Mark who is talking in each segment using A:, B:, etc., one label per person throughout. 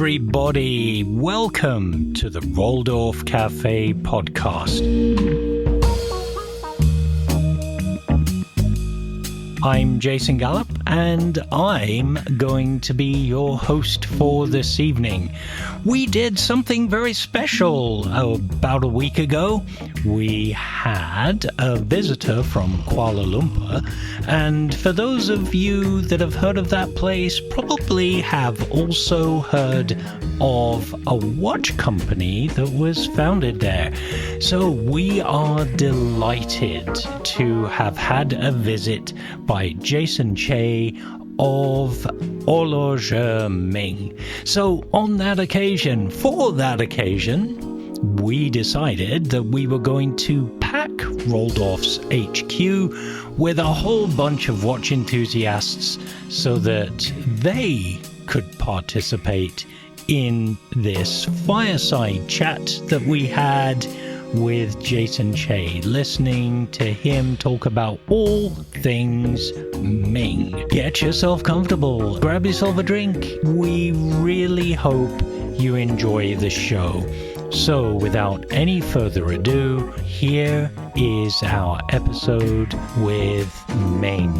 A: everybody. Welcome to the Roldorf Cafe podcast. I'm Jason Gallup, and I'm going to be your host for this evening. We did something very special about a week ago. We had a visitor from Kuala Lumpur, and for those of you that have heard of that place, probably have also heard of a watch company that was founded there. So we are delighted to have had a visit by Jason Cheh of Horloge Ming. So for that occasion, we decided that we were going to pack Roldorf's HQ with a whole bunch of watch enthusiasts so that they could participate in this fireside chat that we had with Jason Cheh, listening to him talk about all things Ming. Get yourself comfortable, grab yourself a drink. We really hope you enjoy the show. So without any further ado, here is our episode with Ming.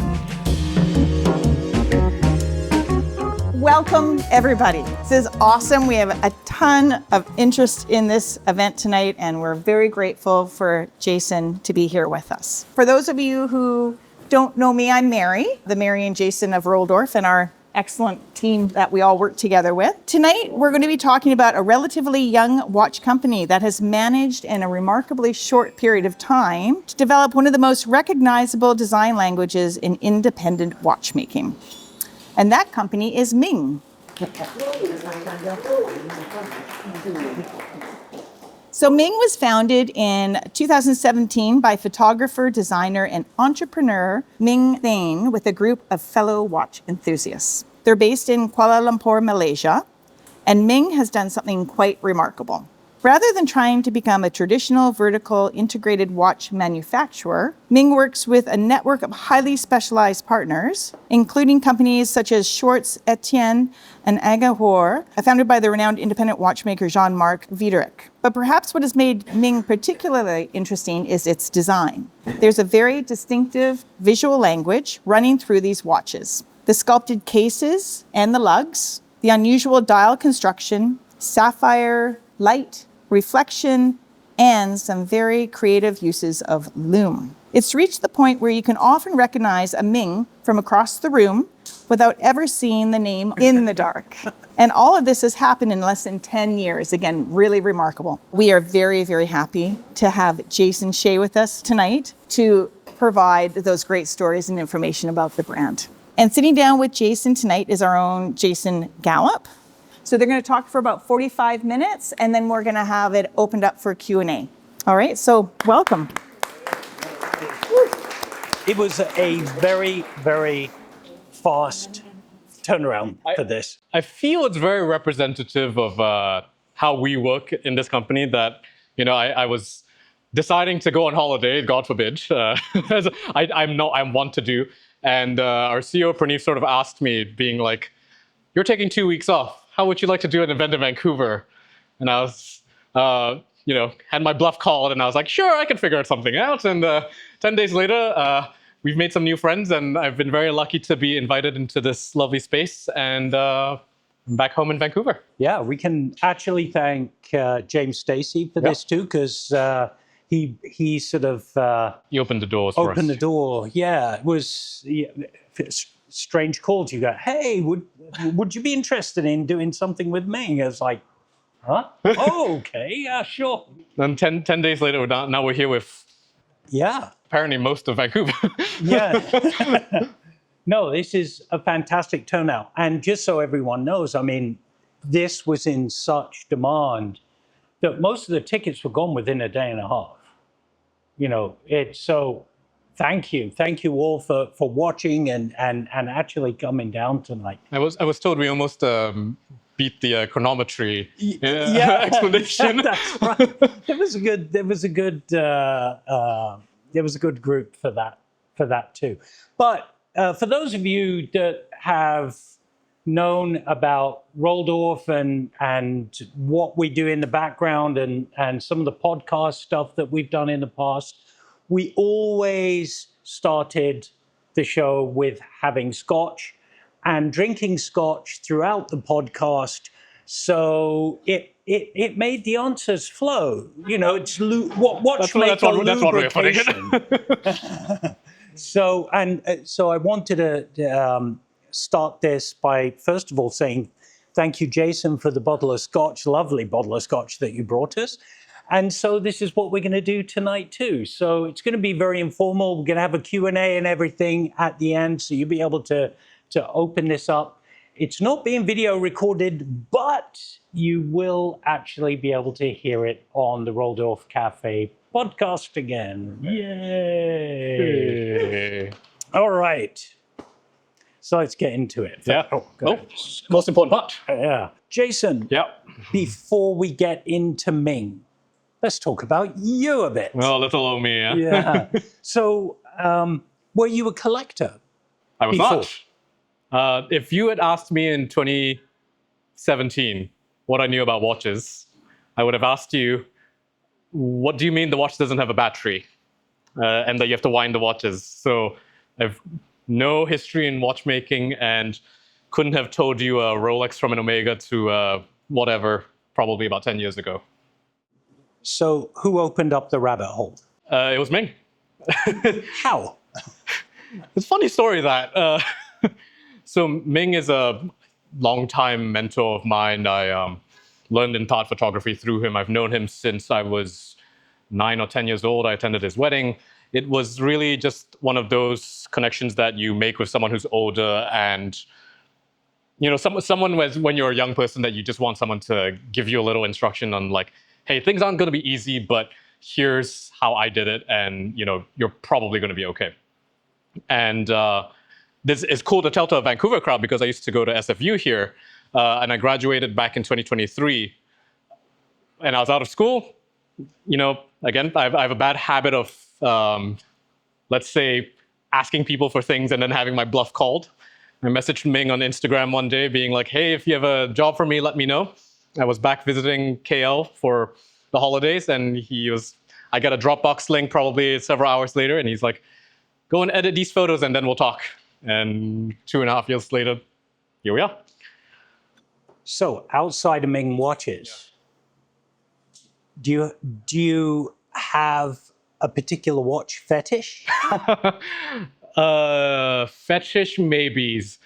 B: Welcome, everybody. This is awesome. We have a ton of interest in this event tonight, and we're very grateful for Jason to be here with us. For those of you who don't know me, I'm Mary, the Mary and Jason of Roldorf, and our excellent team that we all work together with. Tonight, we're going to be talking about a relatively young watch company that has managed in a remarkably short period of time to develop one of the most recognizable design languages in independent watchmaking. And that company is Ming. So Ming was founded in 2017 by photographer, designer, and entrepreneur Ming Thane with a group of fellow watch enthusiasts. They're based in Kuala Lumpur, Malaysia, and Ming has done something quite remarkable. Rather than trying to become a traditional vertical integrated watch manufacturer, Ming works with a network of highly specialized partners, including companies such as Schwartz, Etienne, and Agahor, founded by the renowned independent watchmaker Jean-Marc Wiederick. But perhaps what has made Ming particularly interesting is its design. There's a very distinctive visual language running through these watches. The sculpted cases and the lugs, the unusual dial construction, sapphire light, reflection, and some very creative uses of lume. It's reached the point where you can often recognize a Ming from across the room without ever seeing the name in the dark. And all of this has happened in less than 10 years. Again, really remarkable. We are very, very happy to have Jason Cheh with us tonight to provide those great stories and information about the brand. And sitting down with Jason tonight is our own Jason Gallup. So they're going to talk for about 45 minutes, and then we're going to have it opened up for Q&A. All right, so welcome.
A: It was a very, very fast turnaround for this.
C: I feel it's very representative of how we work in this company that, I was deciding to go on holiday, God forbid, as I'm want to do. And our CEO, Praneeth, sort of asked me, being like, "You're taking 2 weeks off. How would you like to do an event in Vancouver?" And I was, had my bluff called, and I was like, sure, I can figure something out. And 10 days later, we've made some new friends, and I've been very lucky to be invited into this lovely space, and I'm back home in Vancouver.
A: Yeah, we can actually thank James Stacey for this too, because he sort of...
C: he opened the doors for us.
A: Opened the door, yeah. It was... strange call to you. Go, hey, would you be interested in doing something with Ming? I was like, huh? Oh, okay, yeah, sure.
C: Then 10 days later, now we're here with apparently most of Vancouver.
A: Yeah. No, this is a fantastic turnout. And just so everyone knows, I mean, this was in such demand that most of the tickets were gone within a day and a half. It's so... Thank you all for watching and actually coming down tonight.
C: I was told we almost beat the chronometry explanation.
A: That's right. There was a good group for that too. But for those of you that have known about Roldorf and what we do in the background and some of the podcast stuff that we've done in the past, we always started the show with having scotch and drinking scotch throughout the podcast. So it made the answers flow. You know, it's watch make a lubrication. So I wanted to start this by first of all saying thank you, Jason, for the bottle of scotch, lovely bottle of scotch that you brought us. And so this is what we're going to do tonight too. So it's going to be very informal. We're going to have a Q&A and everything at the end, so you'll be able to open this up. It's not being video recorded, but you will actually be able to hear it on the Roldorf Cafe podcast again. Yay! All right. So let's get into it.
C: Yeah. Most important part.
A: Yeah. Jason.
C: Yep.
A: Before we get into Ming, let's talk about you a bit.
C: Oh, little old me, yeah.
A: Yeah. So, were you a collector?
C: I was
A: before?
C: not. If you had asked me in 2017 what I knew about watches, I would have asked you, what do you mean the watch doesn't have a battery? And that you have to wind the watches. So I've no history in watchmaking and couldn't have told you a Rolex from an Omega to whatever, probably about 10 years ago.
A: So who opened up the rabbit hole?
C: It was Ming.
A: How?
C: It's a funny story that. So Ming is a longtime mentor of mine. I learned in part photography through him. I've known him since I was 9 or 10 years old. I attended his wedding. It was really just one of those connections that you make with someone who's older, and you know, someone when you're a young person that you just want someone to give you a little instruction on, like, hey, things aren't going to be easy, but here's how I did it, and you know, you're probably going to be okay. And this is cool to tell to a Vancouver crowd because I used to go to SFU here, and I graduated back in 2023, and I was out of school. You know, again, I have a bad habit of, let's say, asking people for things and then having my bluff called. I messaged Ming on Instagram one day being like, hey, if you have a job for me, let me know. I was back visiting KL for the holidays, and I got a Dropbox link probably several hours later, and he's like, go and edit these photos and then we'll talk. And 2.5 years later, here we are.
A: So outside of Ming watches, do you have a particular watch fetish?
C: Fetish maybes.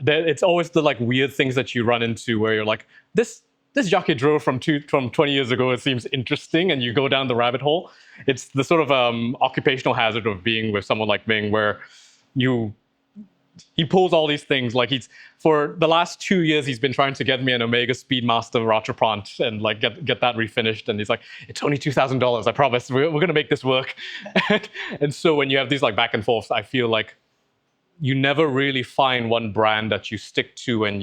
C: It's always the like weird things that you run into where you're like, this Jacques Dreux from 20 years ago, it seems interesting, and you go down the rabbit hole. It's the sort of occupational hazard of being with someone like Ming, where he pulls all these things. Like, for the last 2 years, he's been trying to get me an Omega Speedmaster Rattrapant and like get that refinished. And he's like, it's only $2,000. I promise we're going to make this work. And so when you have these like back and forths, I feel like you never really find one brand that you stick to, and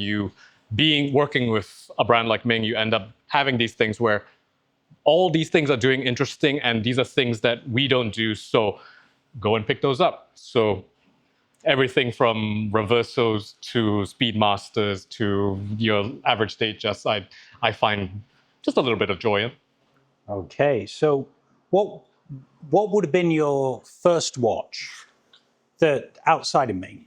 C: working with a brand like Ming, you end up having these things where all these things are doing interesting, and these are things that we don't do, so go and pick those up. So everything from reversos to Speedmasters to your average Datejust, I find just a little bit of joy in.
A: Okay, so what would have been your first watch that outside of Ming?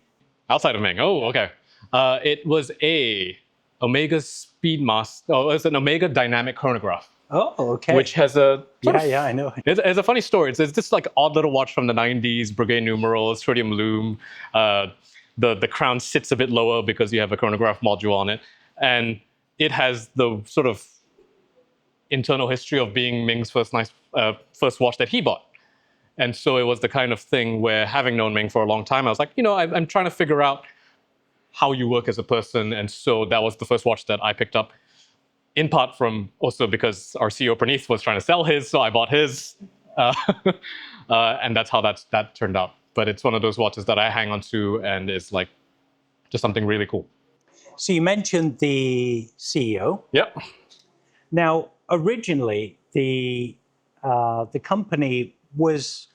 C: Outside of Ming, oh, okay. It was a Omega Speedmaster. Oh, it's an Omega Dynamic Chronograph.
A: Oh, okay.
C: Which has a
A: I know.
C: It's a funny story. It's this like odd little watch from the 90s, Breguet numerals, tritium lume. The crown sits a bit lower because you have a chronograph module on it, and it has the sort of internal history of being Ming's first watch that he bought. And so it was the kind of thing where, having known Ming for a long time, I was like, you know, I'm trying to figure out how you work as a person. And so that was the first watch that I picked up, in part from also because our CEO Praneeth was trying to sell his, so I bought his. And that's how that turned out. But it's one of those watches that I hang on to, and is like just something really cool.
A: So you mentioned the CEO.
C: Yep.
A: Now, originally, the company was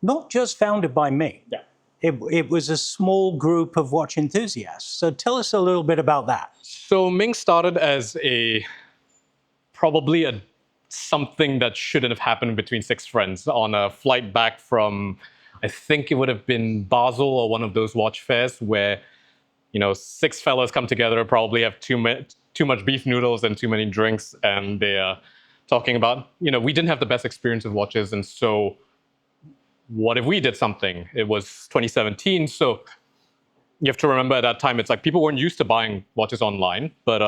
A: not just founded by Ming.
C: Yeah.
A: it was a small group of watch enthusiasts. So tell us a little bit about that.
C: So Ming started as probably something that shouldn't have happened between six friends on a flight back from, I think it would have been Basel or one of those watch fairs where, six fellas come together, probably have too much beef noodles and too many drinks, and they are talking about, we didn't have the best experience with watches, and so what if we did something? It was 2017, so you have to remember at that time, it's like people weren't used to buying watches online, but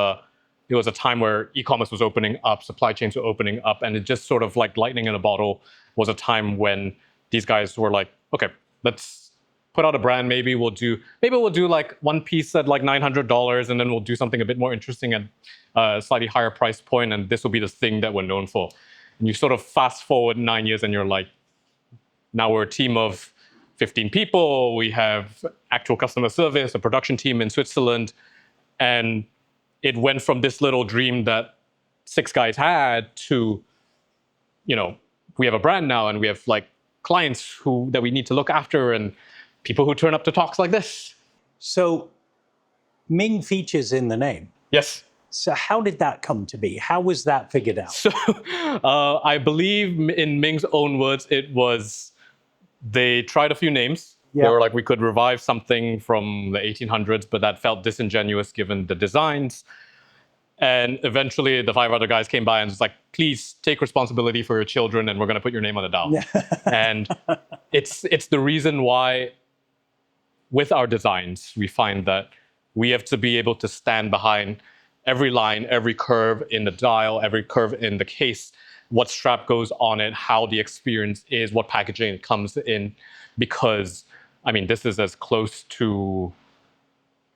C: it was a time where e-commerce was opening up, supply chains were opening up, and it just sort of like lightning in a bottle was a time when these guys were like, okay, let's put out a brand. Maybe we'll do like one piece at like $900, and then we'll do something a bit more interesting at a slightly higher price point, and this will be the thing that we're known for. And you sort of fast forward 9 years, and you're like, now we're a team of 15 people. We have actual customer service, a production team in Switzerland, and it went from this little dream that six guys had to, we have a brand now, and we have like clients that we need to look after, and people who turn up to talks like this.
A: So Ming features in the name.
C: Yes.
A: So how did that come to be? How was that figured out?
C: So I believe in Ming's own words, it was, they tried a few names. Yeah. They were like, we could revive something from the 1800s, but that felt disingenuous given the designs. And eventually the five other guys came by and was like, please take responsibility for your children, and we're going to put your name on the dial. Yeah. And it's the reason why with our designs, we find that we have to be able to stand behind every line, every curve in the dial, every curve in the case, what strap goes on it, how the experience is, what packaging it comes in, because this is as close to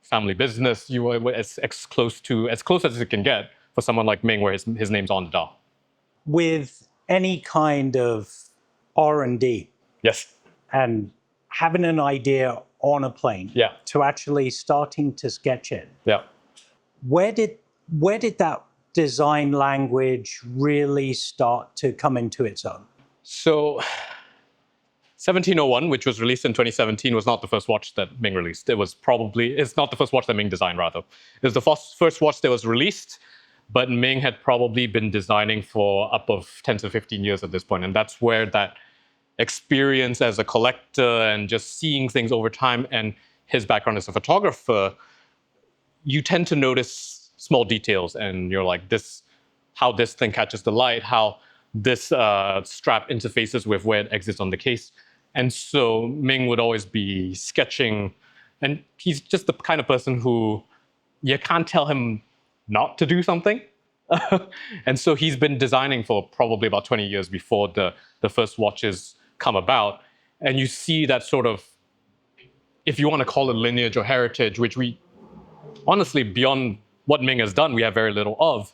C: family business, as close as it can get for someone like Ming, where his name's on the dial.
A: With any kind of R&D,
C: yes,
A: and having an idea on a plane,
C: yeah,
A: to actually starting to sketch it,
C: yeah,
A: where did that design language really start to come into its own?
C: So 1701, which was released in 2017, was not the first watch that Ming released. It's not the first watch that Ming designed, rather. It was the first watch that was released, but Ming had probably been designing for up of 10 to 15 years at this point. And that's where that experience as a collector and just seeing things over time, and his background as a photographer, you tend to notice small details, and you're like, how this thing catches the light, how this strap interfaces with where it exits on the case. And so Ming would always be sketching, and he's just the kind of person who you can't tell him not to do something. And so he's been designing for probably about 20 years before the first watches come about. And you see that sort of, if you want to call it lineage or heritage, which we honestly, beyond what Ming has done, we have very little of.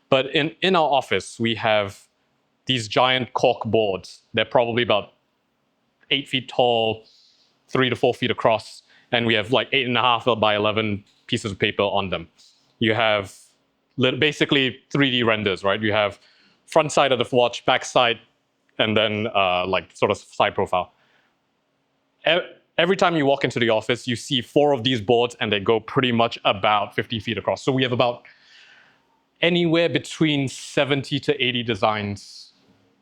C: But in our office, we have these giant cork boards. They're probably about 8 feet tall, 3 to 4 feet across, and we have like 8.5 by 11 pieces of paper on them. You have basically 3D renders, right? You have front side of the watch, back side, and then like sort of side profile. Every time you walk into the office, you see 4 of these boards, and they go pretty much about 50 feet across. So we have about anywhere between 70 to 80 designs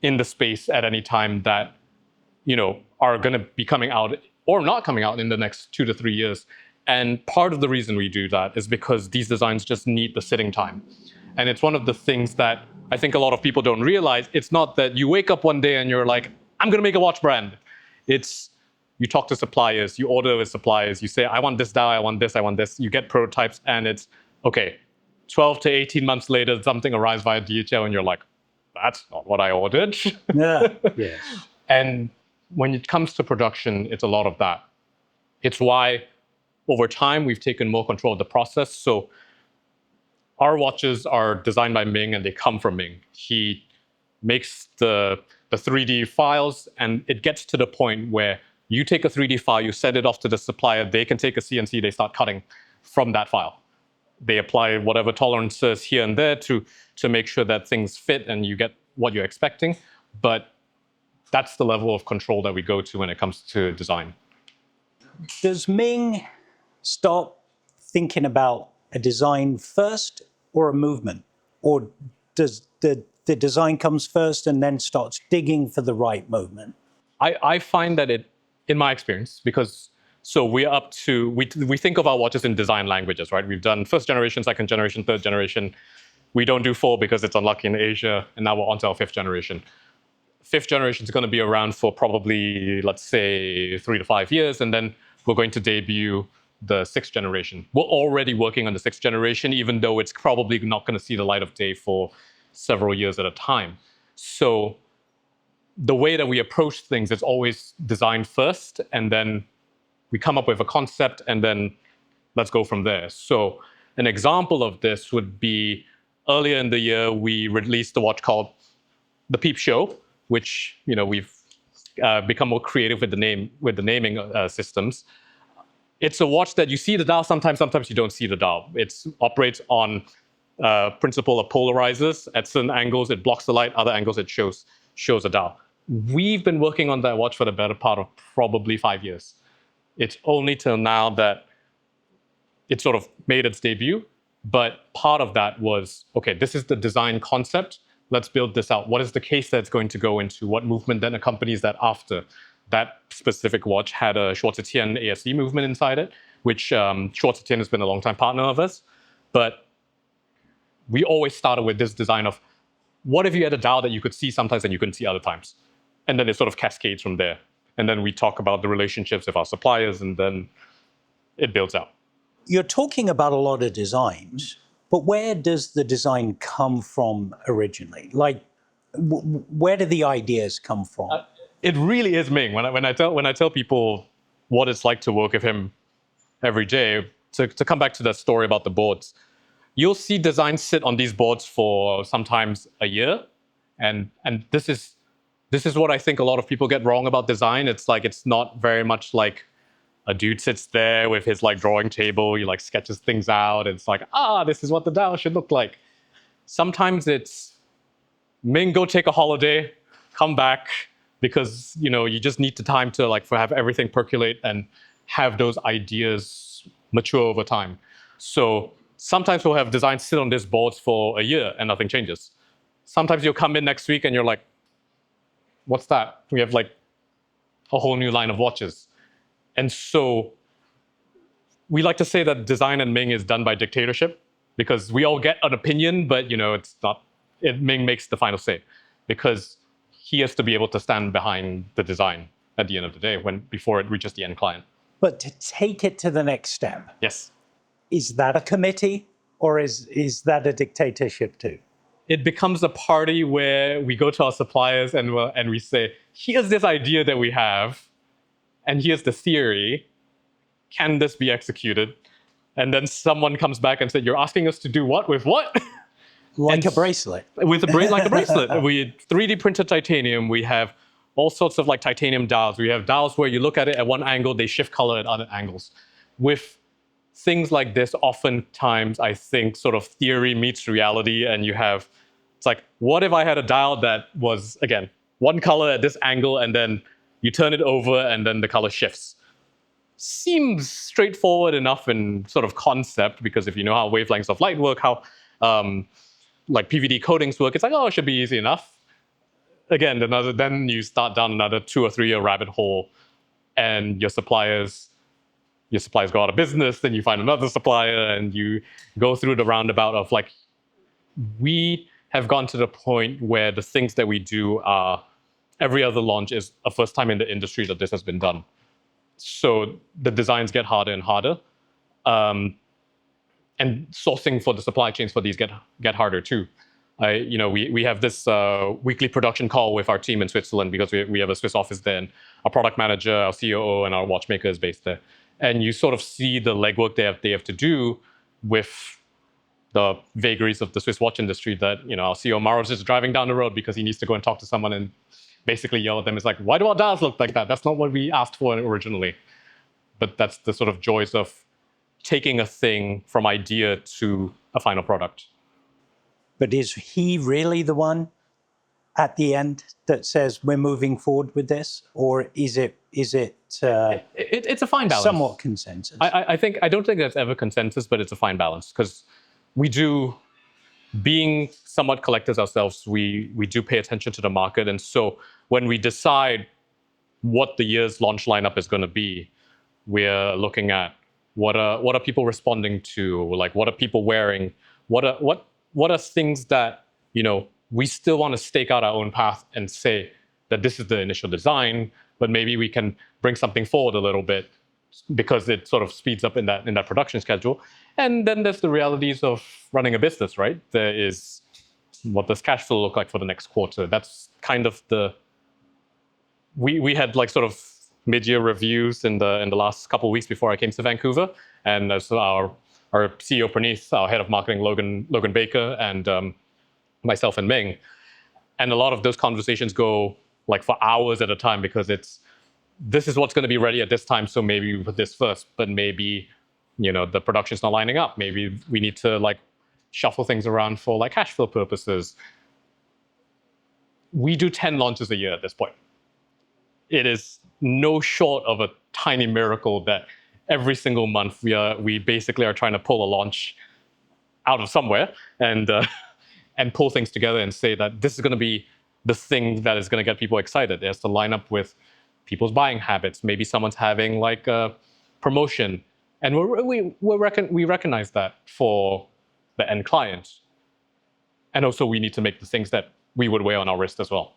C: in the space at any time that, are going to be coming out or not coming out in the next 2 to 3 years. And part of the reason we do that is because these designs just need the sitting time. And it's one of the things that I think a lot of people don't realize. It's not that you wake up one day and you're like, I'm going to make a watch brand. It's you talk to suppliers, you order with suppliers, you say, I want this dial, I want this. You get prototypes, and it's, okay, 12 to 18 months later, something arrives via DHL, and you're like, that's not what I ordered.
A: Yeah. Yes.
C: And when it comes to production, it's a lot of that. It's why over time we've taken more control of the process. So our watches are designed by Ming, and they come from Ming. He makes the 3D files, and it gets to the point where you take a 3D file, you send it off to the supplier, they can take a CNC, they start cutting from that file. They apply whatever tolerances here and there to make sure that things fit and you get what you're expecting. But that's the level of control that we go to when it comes to design.
A: Does Ming start thinking about a design first or a movement? Or does the design comes first and then starts digging for the right movement?
C: I find that in my experience, because so we're up to, we think of our watches in design languages, right? We've done first generation, second generation, third generation. We don't do four because it's unlucky in Asia, and now we're on to our fifth generation. Fifth generation is going to be around for probably, let's say, 3 to 5 years, and then we're going to debut the sixth generation. We're already working on the sixth generation, even though it's probably not going to see the light of day for several years at a time. So the way that we approach things is always design first, and then we come up with a concept, and then let's go from there. So an example of this would be earlier in the year, we released a watch called the Peep Show, which we've become more creative with the naming systems. It's a watch that you see the dial sometimes you don't see the dial. It operates on principle of polarizers. At certain angles, it blocks the light. Other angles, it shows a dial. We've been working on that watch for the better part of probably 5 years. It's only till now that it sort of made its debut. But part of that was, okay, this is the design concept. Let's build this out. What is the case that's going to go into? What movement then accompanies that after? That specific watch had a Schwarz-Etienne ASC movement inside it, which Schwarz-Etienne has been a long-time partner of us. But we always started with this design of, what if you had a dial that you could see sometimes and you couldn't see other times? And then it sort of cascades from there. And then we talk about the relationships with our suppliers, and then it builds out.
A: You're talking about a lot of designs, but where does the design come from originally? Like, where do the ideas come from?
C: It really is Ming. When I tell people what it's like to work with him every day, to come back to that story about the boards, you'll see designs sit on these boards for sometimes a year, and this is what I think a lot of people get wrong about design. It's like, it's not very much like a dude sits there with his drawing table, he sketches things out. It's like, this is what the dial should look like. Sometimes it's, Ming, go take a holiday, come back, because you just need the time to have everything percolate and have those ideas mature over time. So sometimes we'll have designs sit on these boards for a year and nothing changes. Sometimes you'll come in next week and you're like, what's that? We have a whole new line of watches. And so we like to say that design and Ming is done by dictatorship, because we all get an opinion, but it's not. Ming makes the final say, because he has to be able to stand behind the design at the end of the day before it reaches the end client.
A: But to take it to the next step,
C: Yes.
A: Is that a committee, or is that a dictatorship too?
C: It becomes a party where we go to our suppliers and we say, here's this idea that we have, and here's the theory. Can this be executed? And then someone comes back and said, you're asking us to do what with what?
A: Like a bracelet.
C: With like a bracelet. We 3D printed titanium. We have all sorts of titanium dials. We have dials where you look at it at one angle, they shift color at other angles. With things like this, oftentimes I think sort of theory meets reality, and it's like, what if I had a dial that was, again, one color at this angle, and then you turn it over and then the color shifts? Seems straightforward enough in sort of concept, because if you know how wavelengths of light work, how PVD coatings work, it's like, it should be easy enough. Again, then you start down another 2 or 3 year rabbit hole, and your suppliers go out of business, then you find another supplier, and you go through the roundabout of we have gone to the point where the things that we do are, every other launch is a first time in the industry that this has been done. So the designs get harder and harder. And sourcing for the supply chains for these get harder too. We have this weekly production call with our team in Switzerland, because we have a Swiss office there, and our product manager, our COO, and our watchmaker is based there. And you sort of see the legwork they have to do with the vagaries of the Swiss watch industry, that our CEO Maro's just driving down the road because he needs to go and talk to someone and basically yell at them. It's like, why do our dials look like that? That's not what we asked for originally. But that's the sort of joys of taking a thing from idea to a final product.
A: But is he really the one at the end that says we're moving forward with this, or is it
C: It's a fine balance.
A: Somewhat consensus?
C: I don't think there's ever consensus, but it's a fine balance because we do, being somewhat collectors ourselves, we do pay attention to the market, and so when we decide what the year's launch lineup is going to be, we're looking at what are people responding to, like what are people wearing, what are things that we still want to stake out our own path and say that this is the initial design, but maybe we can bring something forward a little bit because it sort of speeds up in that production schedule. And then there's the realities of running a business, right? There is what does cash flow look like for the next quarter. That's kind of we had like sort of mid-year reviews in the last couple of weeks before I came to Vancouver, and so our CEO Praneeth, our head of marketing Logan Baker, and myself and Ming, and a lot of those conversations go like for hours at a time because this is what's going to be ready at this time, so maybe we put this first, but maybe the production's not lining up. Maybe we need to like shuffle things around for like cash flow purposes. We do 10 launches a year at this point. It is no short of a tiny miracle that every single month we basically are trying to pull a launch out of somewhere and pull things together and say that this is going to be the thing that is going to get people excited. It has to line up with people's buying habits. Maybe someone's having like a promotion, and we recognize that for the end client, and also we need to make the things that we would wear on our wrist as well.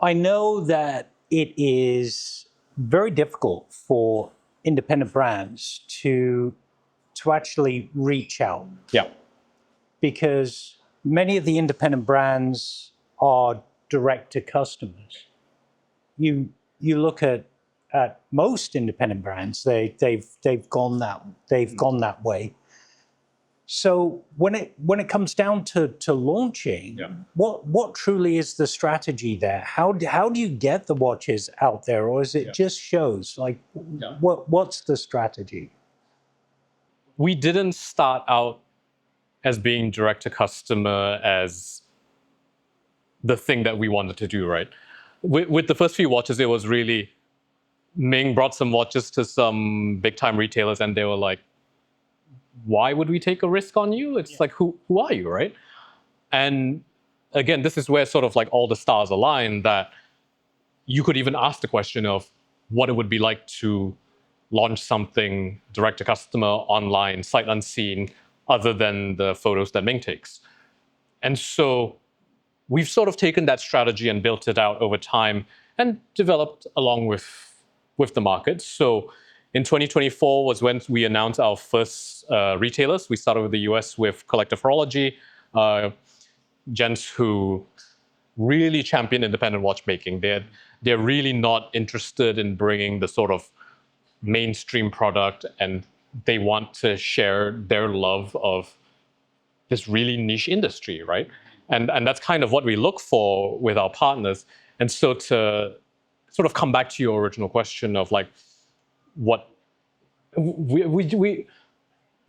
A: I know that it is very difficult for independent brands to actually reach out.
C: Yeah.
A: Because many of the independent brands are direct to customers. You look at most independent brands, they've gone that way. So when it comes down to launching, what truly is the strategy there? How do you get the watches out there, or is it just shows? Like, what's the strategy?
C: We didn't start out as being direct to customer as the thing that we wanted to do, right? With the first few watches, it was really Ming brought some watches to some big time retailers, and they were like, why would we take a risk on you? It's like, who are you, right? And again, this is where sort of like all the stars align, that you could even ask the question of what it would be like to launch something direct to customer online, sight unseen, other than the photos that Ming takes. And so we've sort of taken that strategy and built it out over time and developed along with the market. So in 2024 was when we announced our first retailers. We started with the US with Collective Horology, gents who really champion independent watchmaking. They're really not interested in bringing the sort of mainstream product, and they want to share their love of this really niche industry, right? And that's kind of what we look for with our partners. And so to sort of come back to your original question of like, what we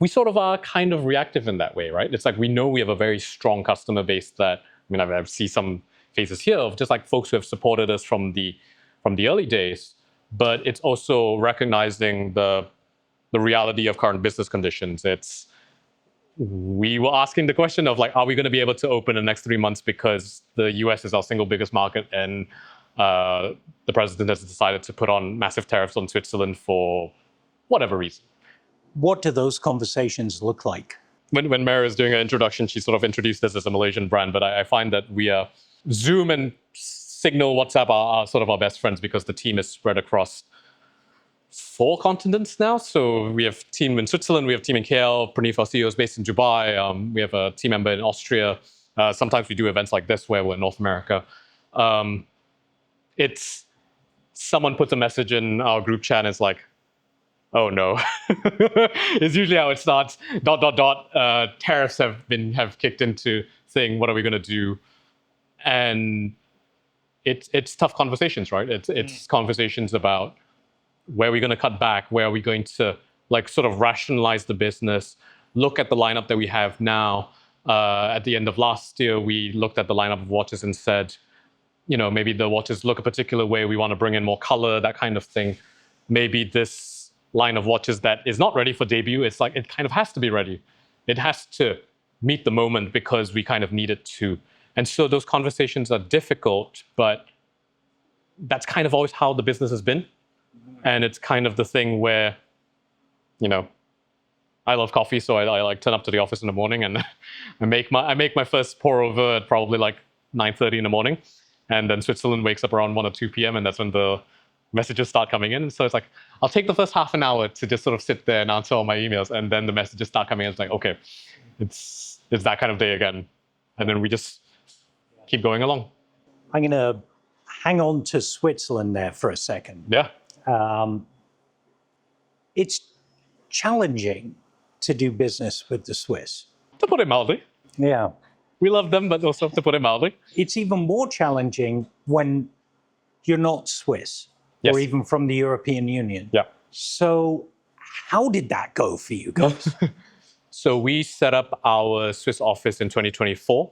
C: sort of are kind of reactive in that way, right? It's like we know we have a very strong customer base that, I see some faces here of just like folks who have supported us from the early days, but it's also recognizing the reality of current business conditions. We were asking the question of like, are we going to be able to open in the next 3 months because the US is our single biggest market, and the president has decided to put on massive tariffs on Switzerland for whatever reason.
A: What do those conversations look like?
C: When Mary was doing her introduction, she sort of introduced us as a Malaysian brand, but I find that Zoom and Signal, WhatsApp are sort of our best friends because the team is spread across 4 continents now. So we have team in Switzerland, we have team in KL, Praneeth, our CEO, is based in Dubai. We have a team member in Austria. Sometimes we do events like this where we're in North America. It's someone puts a message in our group chat and it's like, oh no. It's usually how it starts. ... Tariffs have kicked into saying, what are we going to do? And it's tough conversations, right? It's conversations about where are we going to cut back? Where are we going to like sort of rationalize the business? Look at the lineup that we have now. At the end of last year, we looked at the lineup of watches and said, maybe the watches look a particular way. We want to bring in more color, that kind of thing. Maybe this line of watches that is not ready for debut, it's like it kind of has to be ready. It has to meet the moment because we kind of need it to. And so those conversations are difficult, but that's kind of always how the business has been. And it's kind of the thing where, I love coffee, so I like turn up to the office in the morning and I make my first pour over at probably like 9:30 in the morning. And then Switzerland wakes up around 1 or 2 p.m. and that's when the messages start coming in. And so it's like, I'll take the first half an hour to just sort of sit there and answer all my emails. And then the messages start coming in. It's like, okay, it's that kind of day again. And then we just keep going along.
D: I'm going to hang on to Switzerland there for a second.
C: Yeah.
D: It's challenging to do business with the Swiss.
C: To put it mildly.
D: Yeah.
C: We love them, but also to put it mildly.
D: It's even more challenging when you're not Swiss or even from the European Union.
C: Yeah.
D: So how did that go for you guys?
C: So we set up our Swiss office in 2024.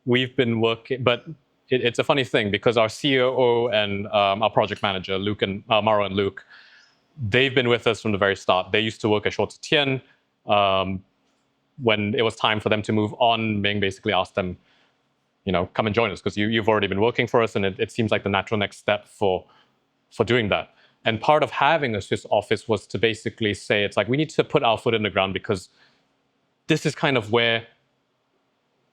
C: We've been working, but it's a funny thing because our COO and our project manager, Mauro and Luke, they've been with us from the very start. They used to work at Short Tien. When it was time for them to move on, Ming basically asked them, come and join us because you've already been working for us, and it seems like the natural next step for doing that. And part of having a Swiss office was to basically say, it's like we need to put our foot in the ground because this is kind of where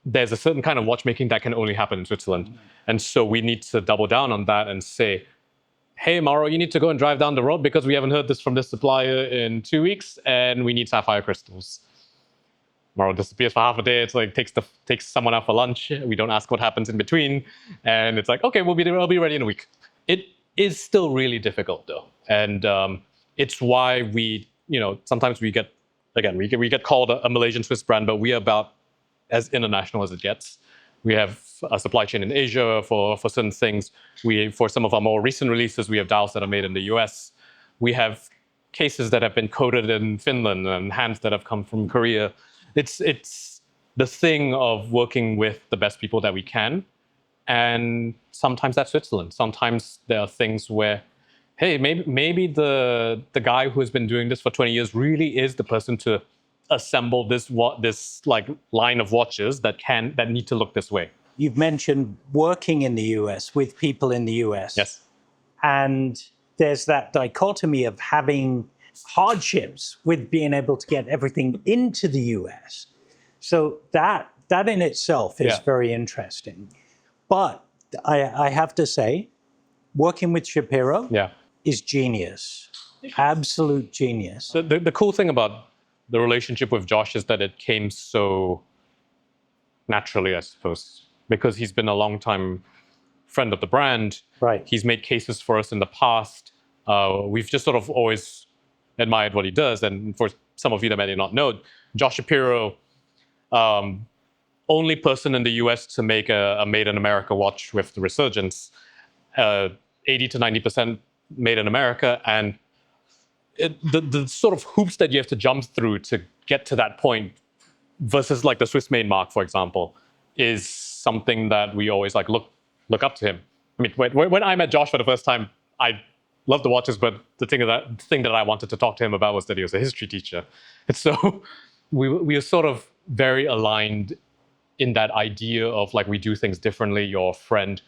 C: there's a certain kind of watchmaking that can only happen in Switzerland. And so we need to double down on that and say, hey, Mauro, you need to go and drive down the road because we haven't heard this from this supplier in 2 weeks, and we need sapphire crystals. Mauro disappears for half a day. It's like takes someone out for lunch. We don't ask what happens in between, and it's like, okay, I'll be ready in a week. It is still really difficult though, and it's why we, sometimes we get called a Malaysian Swiss brand, but we are about as international as it gets. We have a supply chain in Asia for certain things. For some of our more recent releases, we have dials that are made in the US. We have cases that have been coated in Finland and hands that have come from Korea. It's the thing of working with the best people that we can. And sometimes that's Switzerland. Sometimes there are things where, hey, maybe the guy who has been doing this for 20 years really is the person to assemble this like line of watches that need to look this way.
D: You've mentioned working in the US with people in the US.
C: Yes.
D: And there's that dichotomy of having hardships with being able to get everything into the US. So that in itself is very interesting. But I have to say, working with Shapiro is genius. Absolute genius.
C: The cool thing about the relationship with Josh is that it came so naturally, I suppose, because he's been a long-time friend of the brand.
D: Right.
C: He's made cases for us in the past. We've just sort of always admired what he does. And for some of you that may not know, Josh Shapiro, only person in the US to make a Made in America watch with the Resurgence, 80 to 90% made in America. And the sort of hoops that you have to jump through to get to that point versus like the Swiss made mark, for example, is something that we always like look up to him. I mean, when I met Josh for the first time, I loved the watches, but the thing that I wanted to talk to him about was that he was a history teacher. And so we are sort of very aligned in that idea of like we do things differently, you're a friend.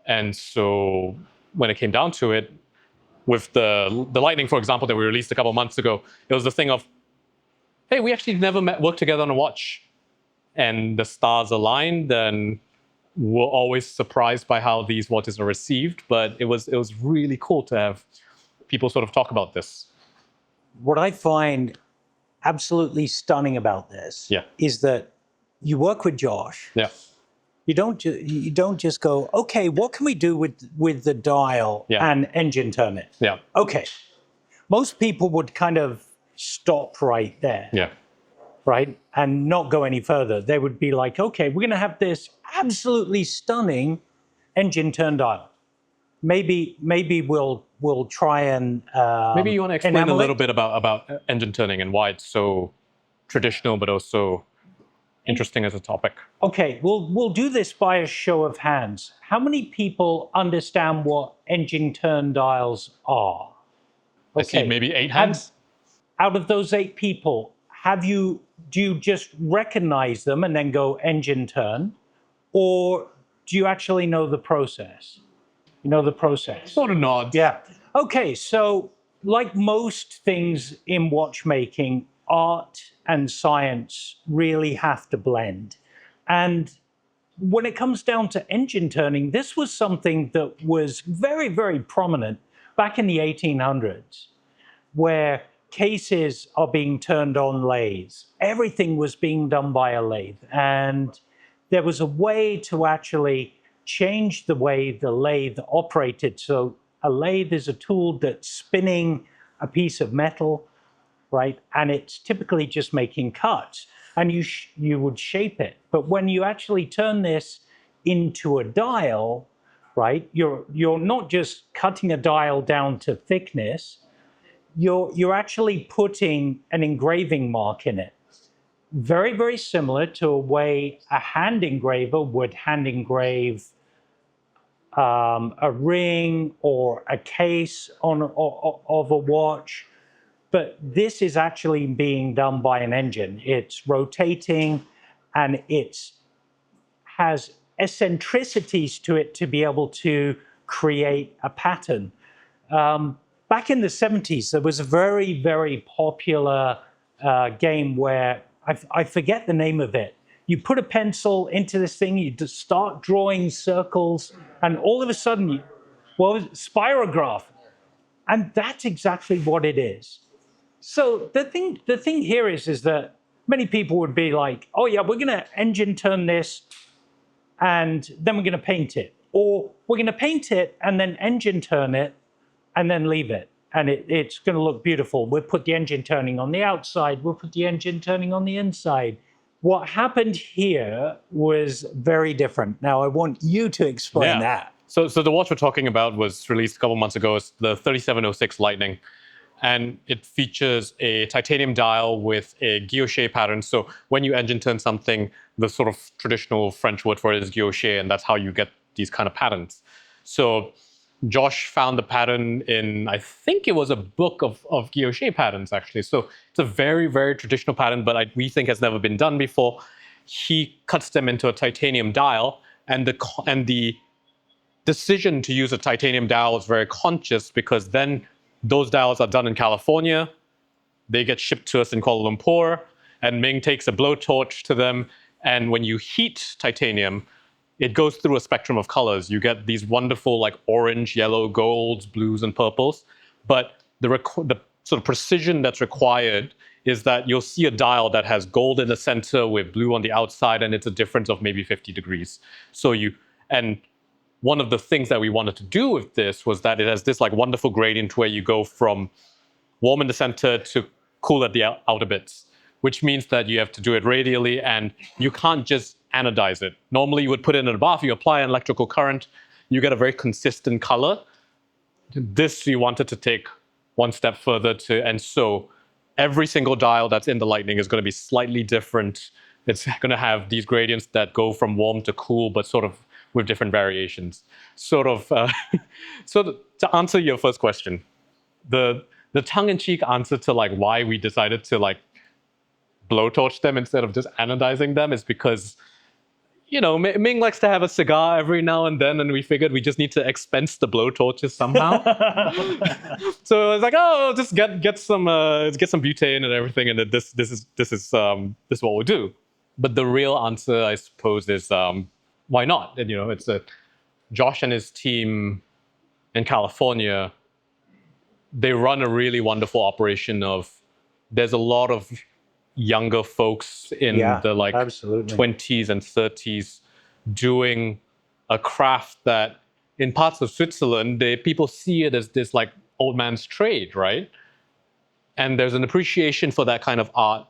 C: And so when it came down to it, with the Lightning, for example, that we released a couple of months ago, it was the thing of, hey, we actually never worked together on a watch. And the stars aligned, and we're always surprised by how these watches are received. But it was really cool to have people sort of talk about this.
D: What I find absolutely stunning about this is that you work with Josh.
C: Yeah.
D: You don't just go, okay, what can we do with the dial and engine turn it?
C: Yeah.
D: Okay. Most people would kind of stop right there.
C: Yeah.
D: Right? And not go any further. They would be like, okay, we're going to have this absolutely stunning engine turn dial. Maybe we'll try and
C: maybe you want to explain a little bit about engine turning and why it's so traditional, but also interesting as a topic.
D: Okay, we'll do this by a show of hands. How many people understand what engine turn dials are?
C: I see maybe 8 hands.
D: Out of those 8 people, do you just recognize them and then go engine turn, or do you actually know the process? You know the process?
C: Sort of nods.
D: Yeah. Okay, so like most things in watchmaking, art and science really have to blend. And when it comes down to engine turning, this was something that was very, very prominent back in the 1800s, where cases are being turned on lathes. Everything was being done by a lathe. And there was a way to actually change the way the lathe operated. So a lathe is a tool that's spinning a piece of metal, right? And it's typically just making cuts. And you would shape it. But when you actually turn this into a dial, right, you're not just cutting a dial down to thickness, you're actually putting an engraving mark in it. Very, very similar to a way a hand engraver would hand engrave a ring or a case of a watch. But this is actually being done by an engine. It's rotating and it has eccentricities to it to be able to create a pattern. Back in the 70s, there was a very, very popular game where I forget the name of it. You put a pencil into this thing, you just start drawing circles, and all of a sudden, spirograph. And that's exactly what it is. So the thing here is that many people would be like, oh yeah, we're going to engine turn this and then we're going to paint it. Or we're going to paint it and then engine turn it and then leave it. And it's going to look beautiful. We'll put the engine turning on the outside. We'll put the engine turning on the inside. What happened here was very different. Now, I want you to explain that.
C: So the watch we're talking about was released a couple months ago. It's the 3706 Lightning. And it features a titanium dial with a guilloche pattern. So when you engine turn something, the sort of traditional French word for it is guilloche, and that's how you get these kind of patterns. So Josh found the pattern in, I think it was a book of guilloche patterns, actually. So it's a very, very traditional pattern, but we think has never been done before. He cuts them into a titanium dial, and the decision to use a titanium dial is very conscious, because then those dials are done in California. They get shipped to us in Kuala Lumpur, and Ming takes a blowtorch to them. And when you heat titanium, it goes through a spectrum of colors. You get these wonderful like orange, yellow, golds, blues, and purples. But the sort of precision that's required is that you'll see a dial that has gold in the center with blue on the outside, and it's a difference of maybe 50 degrees. And one of the things that we wanted to do with this was that it has this like wonderful gradient where you go from warm in the center to cool at the outer bits, which means that you have to do it radially, and you can't just anodize it. Normally you would put it in a bath, you apply an electrical current, you get a very consistent color. This we wanted to take one step further and so every single dial that's in the Lightning is going to be slightly different. It's going to have these gradients that go from warm to cool, but sort of with different variations. So to answer your first question, the tongue-in-cheek answer to like why we decided to like blowtorch them instead of just anodizing them is because, you know, Ming likes to have a cigar every now and then, and we figured we just need to expense the blowtorches somehow. So I was like, oh, just get some butane and everything, and this is what we'll do. But the real answer, I suppose, is why not? And, you know, it's Josh and his team in California, they run a really wonderful operation there's a lot of younger folks in the like
D: absolutely.
C: 20s and 30s doing a craft that in parts of Switzerland, people see it as this like old man's trade, right? And there's an appreciation for that kind of art.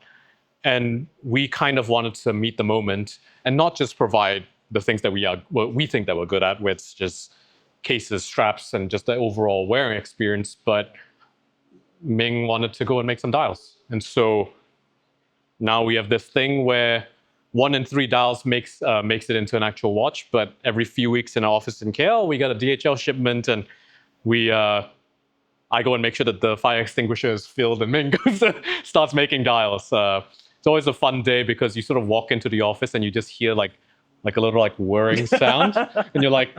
C: And we kind of wanted to meet the moment and not just provide the things that we think that we're good at, with just cases, straps, and just the overall wearing experience. But Ming wanted to go and make some dials. And so now we have this thing where 1 in 3 dials makes it into an actual watch. But every few weeks in our office in KL, we get a DHL shipment, and I go and make sure that the fire extinguisher is filled, and Ming starts making dials. It's always a fun day because you sort of walk into the office and you just hear like a little like whirring sound, and you're like,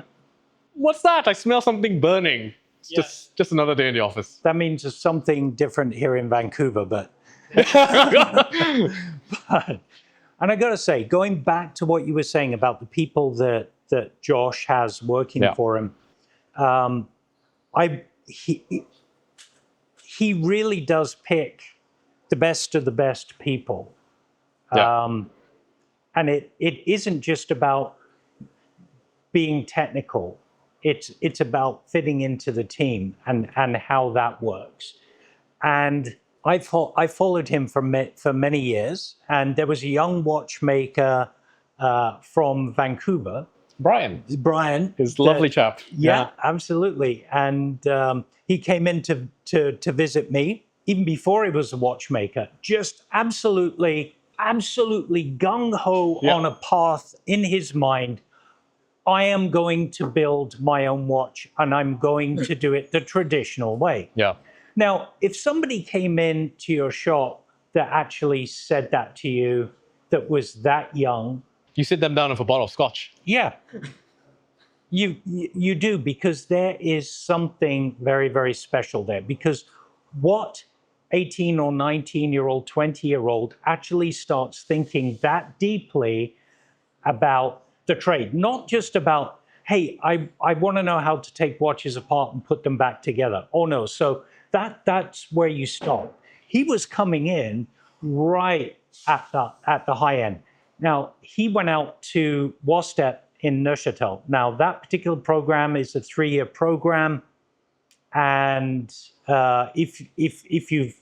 C: "What's that? I smell something burning." It's just another day in the office.
D: That means there's something different here in Vancouver, but and I got to say, going back to what you were saying about the people that Josh has working for him, he really does pick the best of the best people. And it isn't just about being technical. It's about fitting into the team and how that works. And I followed him for many years, and there was a young watchmaker from Vancouver,
C: Brian, he's a lovely chap.
D: Yeah, absolutely. And he came in to visit me even before he was a watchmaker. Just absolutely gung ho on a path in his mind. I am going to build my own watch, and I'm going to do it the traditional way.
C: Yeah.
D: Now, if somebody came in to your shop that actually said that to you, that was that young,
C: you sit them down with a bottle of scotch.
D: Yeah, you do, because there is something very, very special there. Because what 18 or 19-year-old, 20-year-old actually starts thinking that deeply about the trade, not just about, hey, I want to know how to take watches apart and put them back together. Oh no, so that's where you stop. He was coming in right at the high end. Now, he went out to WASTEP in Neuchâtel. Now, that particular program is a 3-year program. And if you've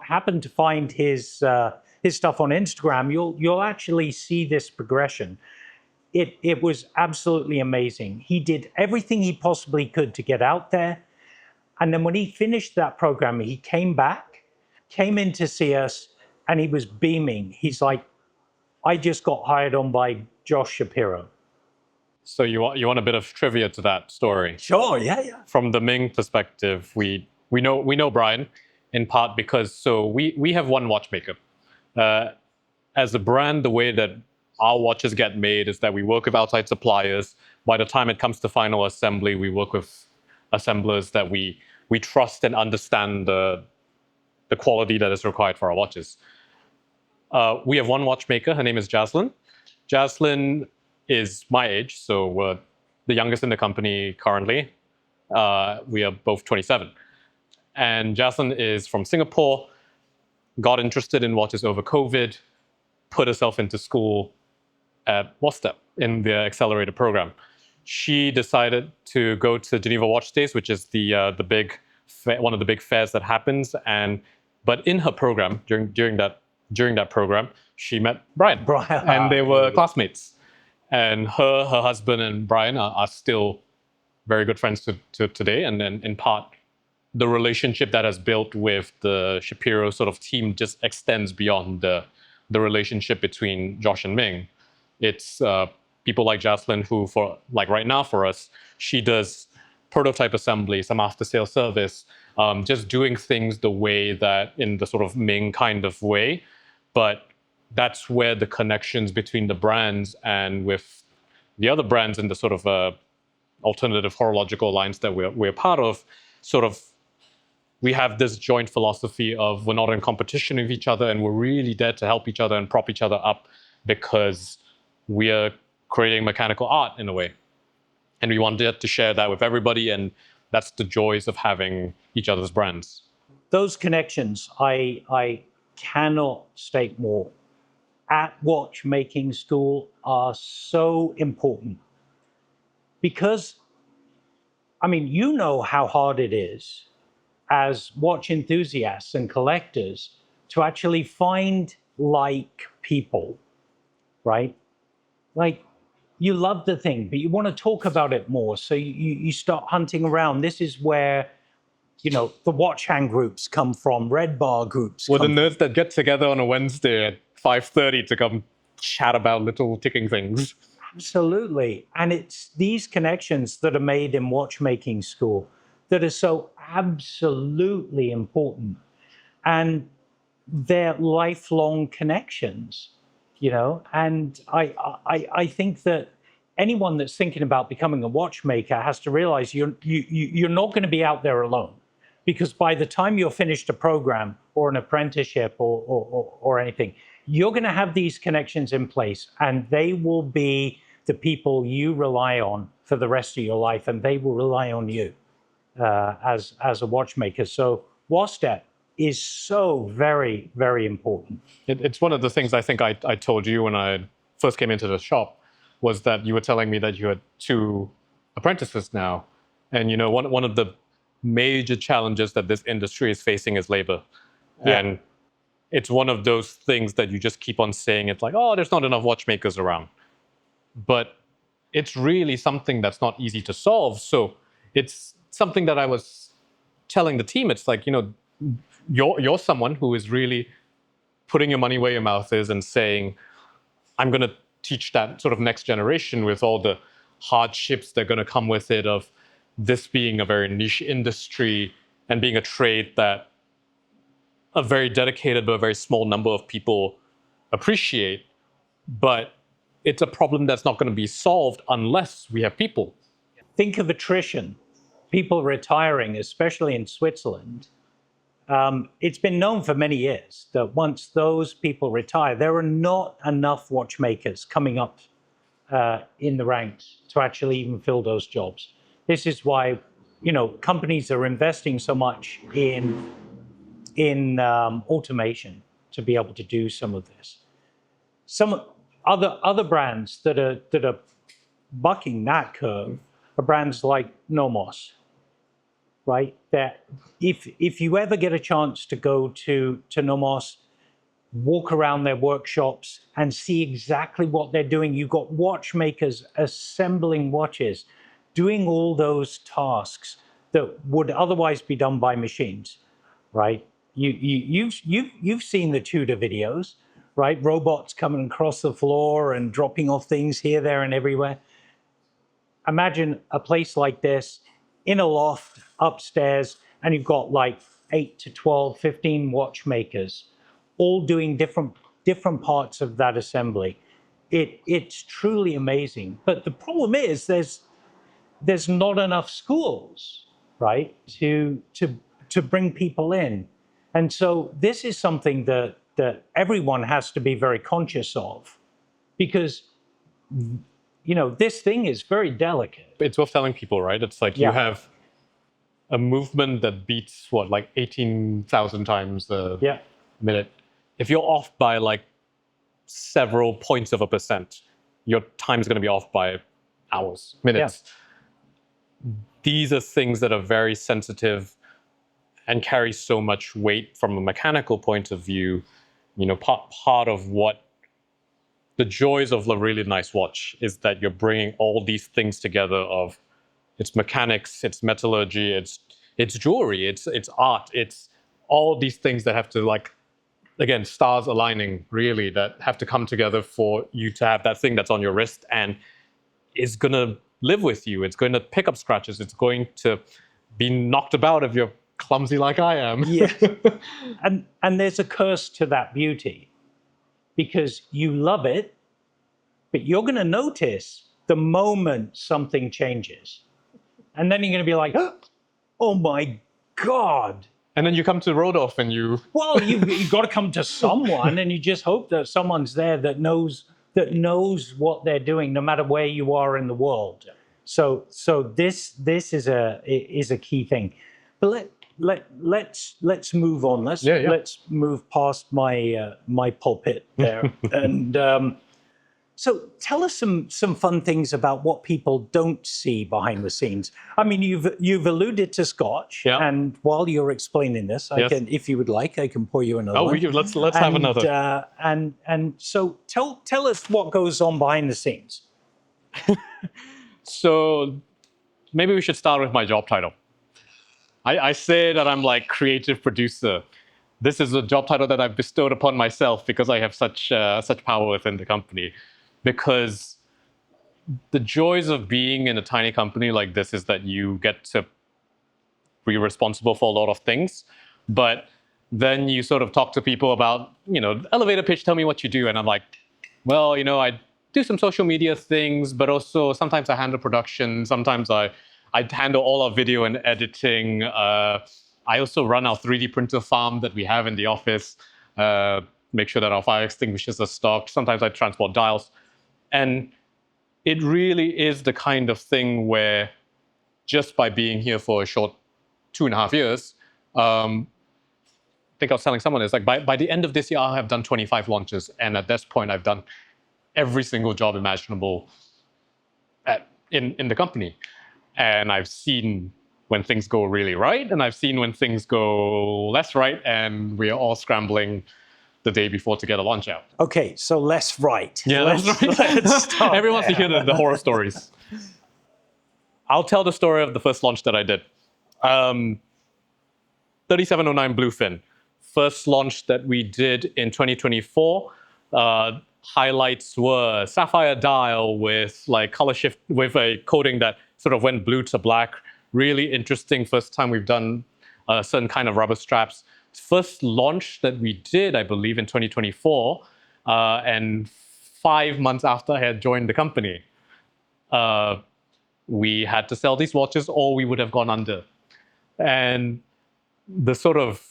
D: happened to find his stuff on Instagram, you'll actually see this progression. It was absolutely amazing. He did everything he possibly could to get out there. And then when he finished that program, he came in to see us, and he was beaming. He's like, I just got hired on by Josh Shapiro.
C: So you want a bit of trivia to that story?
D: Sure, yeah.
C: From the Ming perspective, we know Brian in part because we have one watchmaker. As a brand, the way that our watches get made is that we work with outside suppliers. By the time it comes to final assembly, we work with assemblers that we trust and understand the quality that is required for our watches. We have one watchmaker. Her name is Jaslyn. Jaslyn is my age, so we're the youngest in the company currently. We are both 27. And Jaslyn is from Singapore, got interested in watches over COVID, put herself into school at WASTEP in the accelerator program. She decided to go to Geneva Watch Days, which is one of the big fairs that happens. But in her program, during that program, she met Brian. And they were classmates. And her husband and Brian are still very good friends to today. And then in part, the relationship that has built with the Shapiro sort of team just extends beyond the relationship between Josh and Ming. It's people like Jaslyn who, right now for us, she does prototype assembly, some after-sale service, just doing things the way that in the sort of Ming kind of way. But that's where the connections between the brands and with the other brands in the sort of alternative horological alliance that we're part of, sort of, we have this joint philosophy of we're not in competition with each other, and we're really there to help each other and prop each other up because we are creating mechanical art in a way. And we wanted to share that with everybody, and that's the joys of having each other's brands.
D: Those connections, I cannot state more, at watchmaking school are so important. Because, I mean, you know how hard it is as watch enthusiasts and collectors to actually find like people, right? Like, you love the thing, but you want to talk about it more. So you start hunting around. This is where, the watch hand groups come from, red bar groups.
C: Well, the nerds that get together on a Wednesday at 5:30 to come chat about little ticking things.
D: Absolutely. And it's these connections that are made in watchmaking school that are so absolutely important. And they're lifelong connections, And I think that anyone that's thinking about becoming a watchmaker has to realize you're not going to be out there alone. Because by the time you're finished a program or an apprenticeship or anything, you're going to have these connections in place, and they will be the people you rely on for the rest of your life, and they will rely on you as a watchmaker. So WASTEP is so very, very important.
C: It's one of the things I think I told you when I first came into the shop, was that you were telling me that you had 2 apprentices now. And, one of the major challenges that this industry is facing is labor.
D: Yeah.
C: And it's one of those things that you just keep on saying. It's like, oh, there's not enough watchmakers around. But it's really something that's not easy to solve. So it's something that I was telling the team. It's like, you're someone who is really putting your money where your mouth is and saying, I'm going to teach that sort of next generation with all the hardships that are going to come with it, of this being a very niche industry and being a trade that a very dedicated but a very small number of people appreciate. But it's a problem that's not going to be solved unless we have people.
D: Think of attrition, people retiring, especially in Switzerland. It's been known for many years that once those people retire, there are not enough watchmakers coming up in the ranks to actually even fill those jobs. This is why, companies are investing so much in automation to be able to do some of this. Some other brands that are bucking that curve are brands like Nomos, right? That if you ever get a chance to go to Nomos, walk around their workshops and see exactly what they're doing. You've got watchmakers assembling watches, doing all those tasks that would otherwise be done by machines, right? You've seen the Tudor videos, right? Robots coming across the floor and dropping off things here, there, and everywhere. Imagine a place like this in a loft upstairs, and you've got like 8 to 12, 15 watchmakers, all doing different parts of that assembly. It's truly amazing. But the problem is there's not enough schools, right, to bring people in. And so this is something that everyone has to be very conscious of, because this thing is very delicate.
C: It's worth telling people, right? It's like you have a movement that beats like 18,000 times a minute. If you're off by like several points of a percent, your time is going to be off by hours, minutes. Yeah. These are things that are very sensitive and carry so much weight from a mechanical point of view. Part of what the joys of a really nice watch is that you're bringing all these things together of it's mechanics, it's metallurgy, it's jewelry, it's art, it's all these things that have to, again, stars aligning, really, that have to come together for you to have that thing that's on your wrist and is going to live with you. It's going to pick up scratches. It's going to be knocked about if you're clumsy like I am.
D: Yeah. And there's a curse to that beauty, because you love it, but you're going to notice the moment something changes. And then you're going to be like, oh my God.
C: And then you come to Roldorf and you...
D: Well, you've got to come to someone, and you just hope that someone's there that knows what they're doing, no matter where you are in the world. So this is a key thing. But let's move on. Let's move past my pulpit there. And so tell us some fun things about what people don't see behind the scenes. I mean, you've alluded to Scotch, and while you're explaining this, I can, if you would like, I can pour you another one.
C: Let's have another.
D: And so tell us what goes on behind the scenes.
C: So maybe we should start with my job title. I say that I'm like creative producer, this is a job title that I've bestowed upon myself because I have such power within the company. Because the joys of being in a tiny company like this is that you get to be responsible for a lot of things, but then you sort of talk to people about, elevator pitch, tell me what you do. And I'm like, well, I do some social media things, but also sometimes I handle production. Sometimes I handle all our video and editing. I also run our 3D printer farm that we have in the office, make sure that our fire extinguishers are stocked. Sometimes I transport dials. And it really is the kind of thing where just by being here for a short 2.5 years, I think I was telling someone, it's like by the end of this year, I'll have done 25 launches. And at this point, I've done every single job imaginable in the company. And I've seen when things go really right, and I've seen when things go less right, and we are all scrambling the day before to get a launch out.
D: Okay, so less right.
C: Yeah,
D: let's start
C: Everyone wants to hear the horror stories. I'll tell the story of the first launch that I did. 3709 Bluefin. First launch that we did in 2024. Highlights were sapphire dial with like color shift, with a coating that sort of went blue to black. Really interesting. First time we've done a certain kind of rubber straps. First launch that we did, I believe, in 2024. And 5 months after I had joined the company. We had to sell these watches or we would have gone under. And the sort of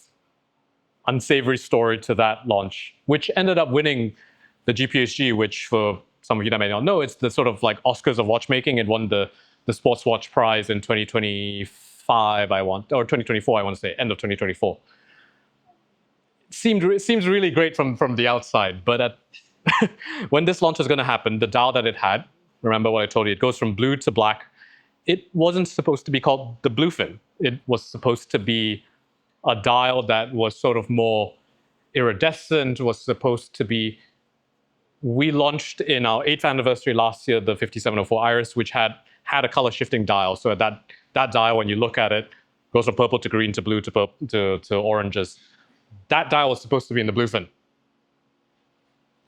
C: unsavory story to that launch, which ended up winning the GPHG, which for some of you that may not know, it's the sort of like Oscars of watchmaking. It won the Sports Watch Prize in 2025, or 2024, I want to say, end of 2024. It seems really great from the outside, but when this launch was going to happen, the dial that it had, remember what I told you, it goes from blue to black. It wasn't supposed to be called the Bluefin. It was supposed to be a dial that was sort of more iridescent, was supposed to be... We launched in our 8th anniversary last year, the 5704 Iris, which had a color shifting dial. So that dial, when you look at it, goes from purple to green to blue to oranges. That dial was supposed to be in the Bluefin.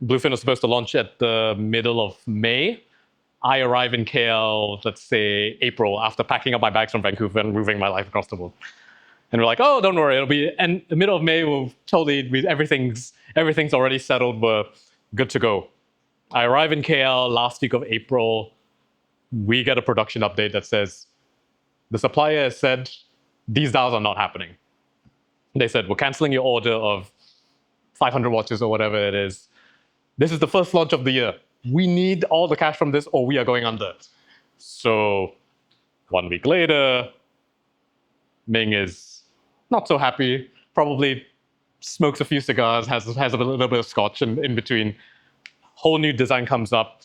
C: Bluefin was supposed to launch at the middle of May. I arrive in KL, let's say April, after packing up my bags from Vancouver and moving my life across the world. And we're like, oh, don't worry, it'll be, and the middle of May, everything's already settled, we're good to go. I arrive in KL last week of April. We get a production update that says, the supplier has said, these dials are not happening. They said, we're canceling your order of 500 watches or whatever it is. This is the first launch of the year. We need all the cash from this or we are going under. So 1 week later, Ming is not so happy, probably smokes a few cigars, has a little bit of scotch in between. Whole new design comes up.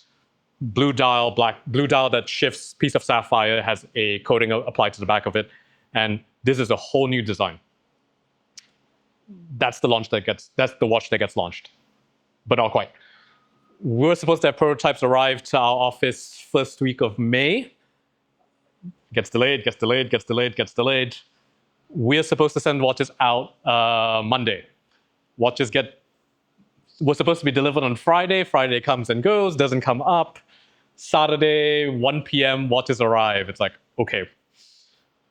C: Blue dial that shifts, piece of sapphire, has a coating applied to the back of it. And this is a whole new design. That's the watch that gets launched, but not quite. We're supposed to have prototypes arrive to our office first week of May. Gets delayed. We're supposed to send watches out Monday. Watches were supposed to be delivered on Friday. Friday comes and goes, doesn't come up. Saturday, 1 p.m., watches arrive. It's like, okay,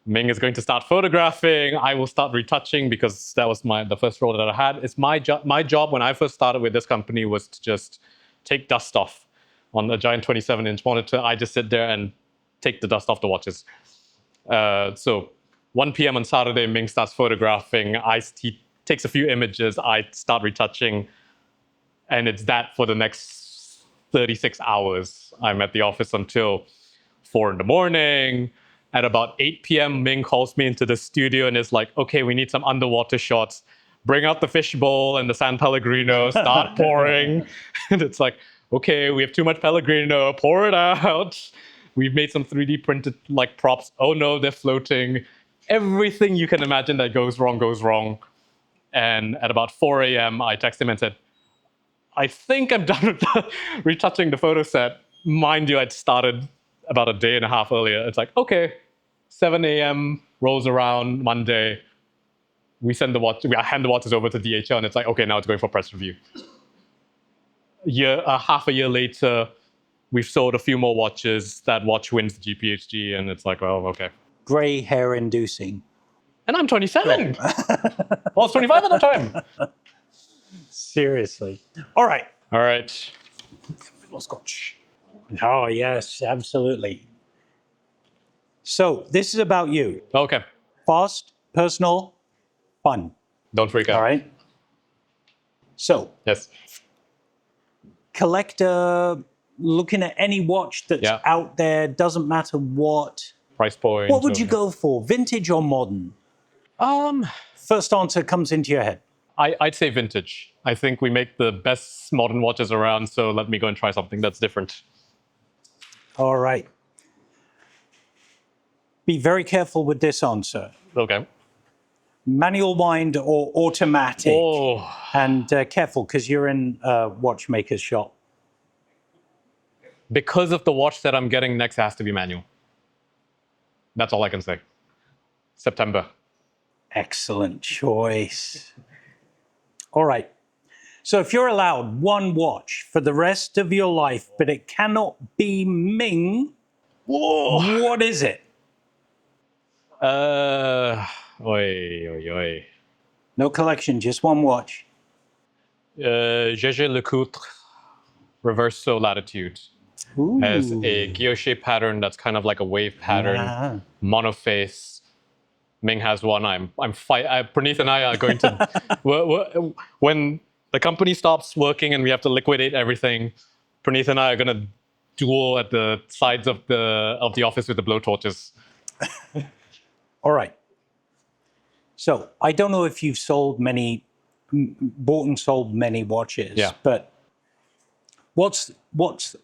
C: Ming is going to start photographing. I will start retouching because that was the first role that I had. It's my job when I first started with this company was to just take dust off on a giant 27-inch monitor. I just sit there and take the dust off the watches. So 1 p.m. on Saturday, Ming starts photographing. He takes a few images. I start retouching. And it's that for the next 36 hours. I'm at the office until 4 in the morning. At about 8 p.m., Ming calls me into the studio and is like, okay, we need some underwater shots. Bring out the fishbowl and the San Pellegrino, start pouring. And it's like, okay, we have too much Pellegrino, pour it out. We've made some 3D printed like props. Oh no, they're floating. Everything you can imagine that goes wrong, goes wrong. And at about 4 a.m., I text him and said, I think I'm done with retouching the photo set. Mind you, I'd started about a day and a half earlier. It's like, okay, 7 a.m. rolls around Monday. we hand the watches over to DHL, and it's like, okay, now it's going for press review. Half a year later, we've sold a few more watches. That watch wins the GPHG, and it's like, well, okay.
D: Gray hair inducing.
C: And I'm 27. Well, I was 25 at the time.
D: Seriously. All right.
C: All right.
D: Scotch. Oh, yes, absolutely. So this is about you.
C: Okay.
D: Fast, personal, fun.
C: Don't freak out.
D: All right. So,
C: Yes.
D: collector, looking at any watch that's out there, doesn't matter what.
C: Price point.
D: What would you go for, vintage or modern? First answer comes into your head.
C: I'd say vintage. I think we make the best modern watches around, so let me go and try something that's different.
D: All right. Be very careful with this answer.
C: Okay.
D: Manual wind or automatic?
C: Oh.
D: And careful, because you're in a watchmaker's shop.
C: Because of the watch that I'm getting next, has to be manual. That's all I can say. September.
D: Excellent choice. All right. So if you're allowed one watch for the rest of your life, but it cannot be Ming, what is it? No collection, just one watch.
C: Gégé Lecoutre Reverso Latitude.
D: Ooh.
C: Has a guilloche pattern that's kind of like a wave pattern, monoface. Ming has one. Praneeth and I are going to, when the company stops working and we have to liquidate everything, Praneeth and I are going to duel at the sides of the office with the blowtorches.
D: All right. So I don't know if you've bought and sold many watches, but what's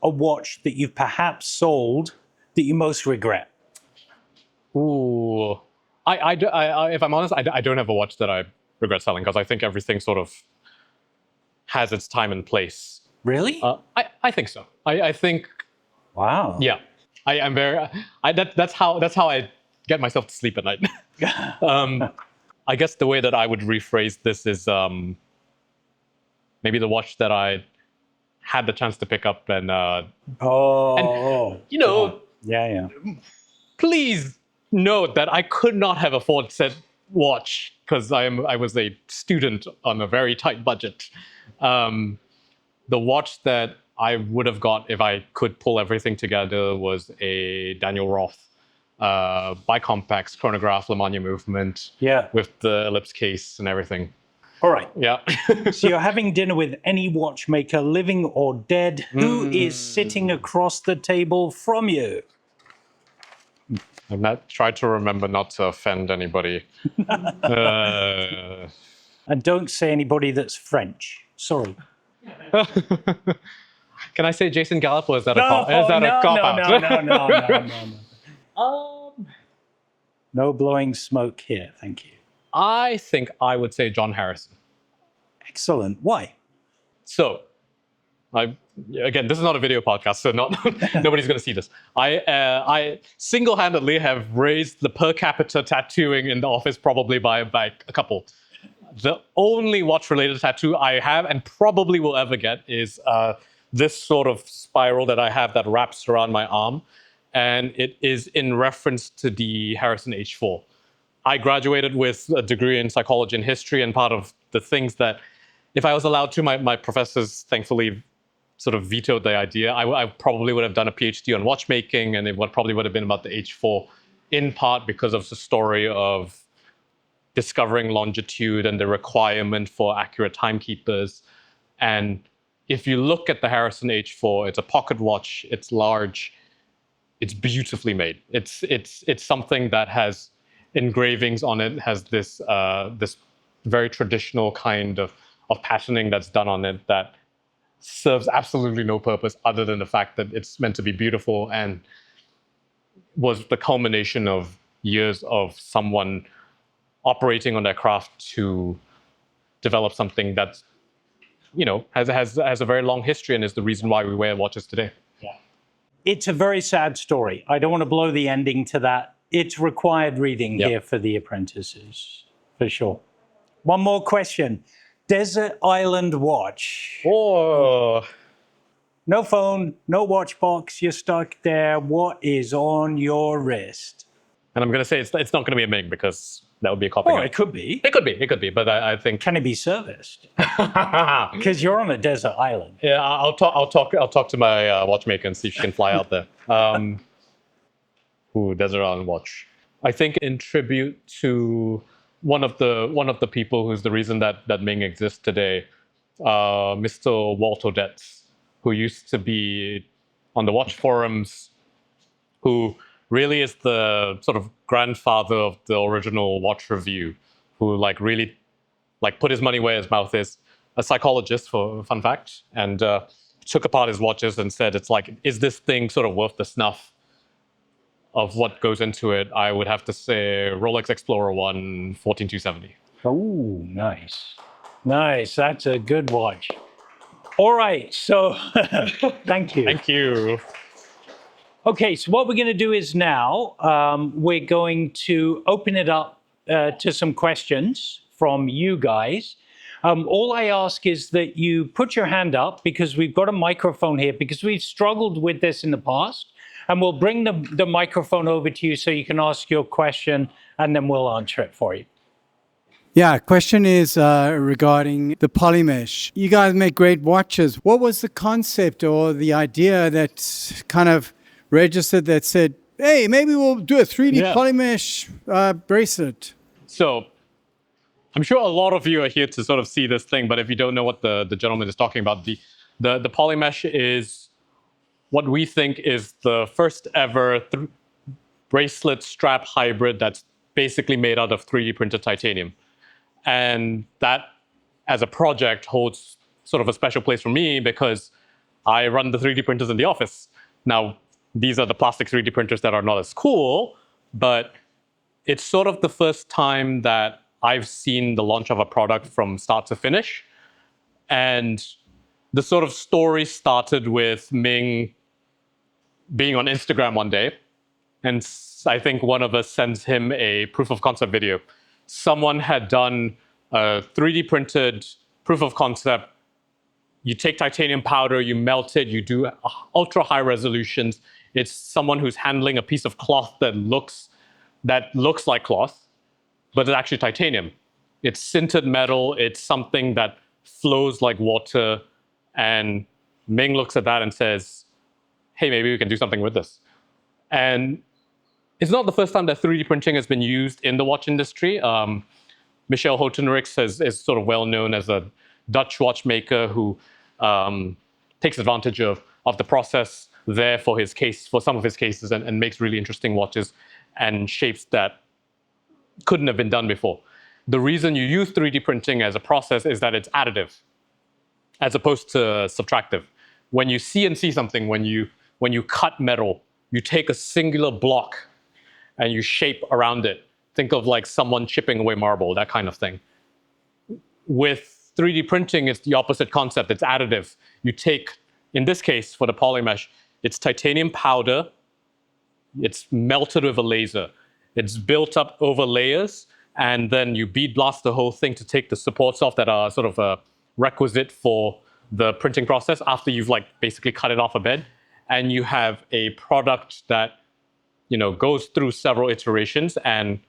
D: a watch that you've perhaps sold that you most regret?
C: Ooh. If I'm honest, I don't have a watch that I regret selling, because I think everything sort of has its time and place.
D: Really?
C: I think so. I think.
D: Wow.
C: Yeah. I'm very. That's how I get myself to sleep at night. I guess the way that I would rephrase this is maybe the watch that I had the chance to pick up and
D: yeah.
C: Please note that I could not have afforded said watch because I was a student on a very tight budget. The watch that I would have got if I could pull everything together was a Daniel Roth bicompax chronograph Lemania movement with the ellipse case and everything.
D: All right.
C: Yeah.
D: So you're having dinner with any watchmaker, living or dead. Who is sitting across the table from you?
C: I've not tried to remember not to offend anybody.
D: And don't say anybody that's French. Sorry.
C: Can I say Jason Gallup, or is that a cop-out?
D: No. No blowing smoke here, thank you.
C: I think I would say John Harrison.
D: Excellent. Why?
C: So, again, this is not a video podcast, so nobody's going to see this. I single-handedly have raised the per capita tattooing in the office probably by a couple. The only watch-related tattoo I have and probably will ever get is this sort of spiral that I have that wraps around my arm, and it is in reference to the Harrison H4. I graduated with a degree in psychology and history, and part of the things that, if I was allowed to, my professors thankfully sort of vetoed the idea. I probably would have done a PhD on watchmaking, and it probably would have been about the H4, in part because of the story of discovering longitude and the requirement for accurate timekeepers. And if you look at the Harrison H4, it's a pocket watch, it's large, it's beautifully made. It's something that has engravings on it, has this very traditional kind of patterning that's done on it that serves absolutely no purpose other than the fact that it's meant to be beautiful and was the culmination of years of someone operating on their craft to develop something that's, has a very long history and is the reason why we wear watches today.
D: Yeah. It's a very sad story. I don't want to blow the ending to that. It's required reading here for the apprentices, for sure. One more question. Desert Island watch.
C: Oh,
D: No phone, no watch box. You're stuck there. What is on your wrist?
C: and I'm going to say it's not going to be a Ming because that would be a
D: Oh,
C: copyright.
D: it could be.
C: It could be, but I think.
D: Can it be serviced? Because you're on a desert island.
C: Yeah, I'll talk to my watchmaker and see if she can fly out there. Desert Island watch. I think in tribute to one of the people who's the reason that Ming exists today, Mr. Walter Detz, who used to be on the watch forums, who really is the sort of grandfather of the original watch review, who like really like put his money where his mouth is, a psychologist for fun fact, and took apart his watches and said, it's like, is this thing sort of worth the snuff of what goes into it? I would have to say Rolex Explorer 1 14270.
D: Oh, nice. Nice. That's a good watch. All right. So thank you.
C: Thank you.
D: Okay. So what we're going to do is now we're going to open it up to some questions from you guys. All I ask is that you put your hand up because we've got a microphone here because we've struggled with this in the past. And we'll bring the microphone over to you so you can ask your question and then we'll answer it for you.
E: Yeah, question is regarding the polymesh. You guys make great watches. What was the concept or the idea that kind of registered that said, hey, maybe we'll do a 3D polymesh bracelet?
C: So I'm sure a lot of you are here to sort of see this thing, but if you don't know what the gentleman is talking about, the polymesh is what we think is the first ever bracelet strap hybrid that's basically made out of 3D printed titanium. And that, as a project, holds sort of a special place for me because I run the 3D printers in the office. Now, these are the plastic 3D printers that are not as cool, but it's sort of the first time that I've seen the launch of a product from start to finish. And the sort of story started with Ming being on Instagram one day, and I think one of us sends him a proof of concept video. Someone had done a 3D printed proof of concept. You take titanium powder, you melt it, you do ultra high resolutions. It's someone who's handling a piece of cloth that looks like cloth, but it's actually titanium. It's sintered metal. It's something that flows like water. And Ming looks at that and says, hey, maybe we can do something with this. And it's not the first time that 3D printing has been used in the watch industry. Michel Houtenrix is sort of well known as a Dutch watchmaker who takes advantage of the process there for some of his cases and makes really interesting watches and shapes that couldn't have been done before. The reason you use 3D printing as a process is that it's additive as opposed to subtractive. When you CNC something, when you cut metal, you take a singular block and you shape around it. Think of like someone chipping away marble, that kind of thing. With 3D printing, it's the opposite concept. It's additive. You take, in this case, for the polymesh, it's titanium powder. It's melted with a laser. It's built up over layers, and then you bead blast the whole thing to take the supports off that are sort of a requisite for the printing process after you've like basically cut it off a bed. And you have a product that, goes through several iterations, and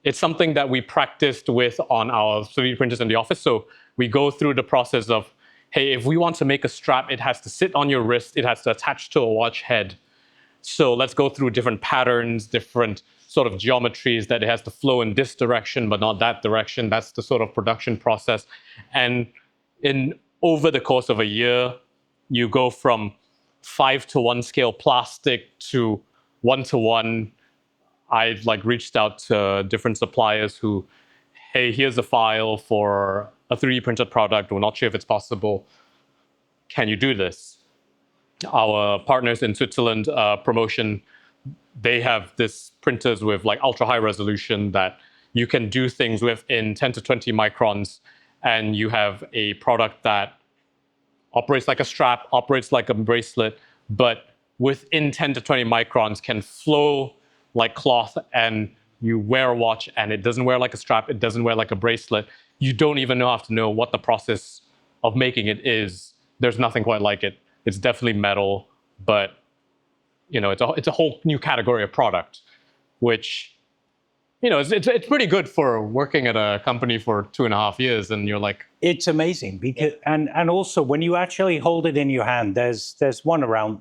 C: it's something that we practiced with on our 3D printers in the office. So we go through the process of, hey, if we want to make a strap, it has to sit on your wrist, it has to attach to a watch head. So let's go through different patterns, different sort of geometries that it has to flow in this direction, but not that direction. That's the sort of production process. And over the course of a year, you go from 5:1 scale plastic to 1:1. I reached out to different suppliers who, hey, here's a file for a 3D printed product. We're not sure if it's possible. Can you do this? Our partners in Switzerland, Promotion, they have this printers with ultra high resolution that you can do things with in 10 to 20 microns, and you have a product that operates like a strap, operates like a bracelet, but within 10 to 20 microns can flow like cloth and you wear a watch and it doesn't wear like a strap, it doesn't wear like a bracelet, you don't even have to know what the process of making it is. There's nothing quite like it. It's definitely metal, but it's a whole new category of product, which it's pretty good for working at a company for 2.5 years, and you're like,
D: It's amazing because, and also when you actually hold it in your hand, there's one around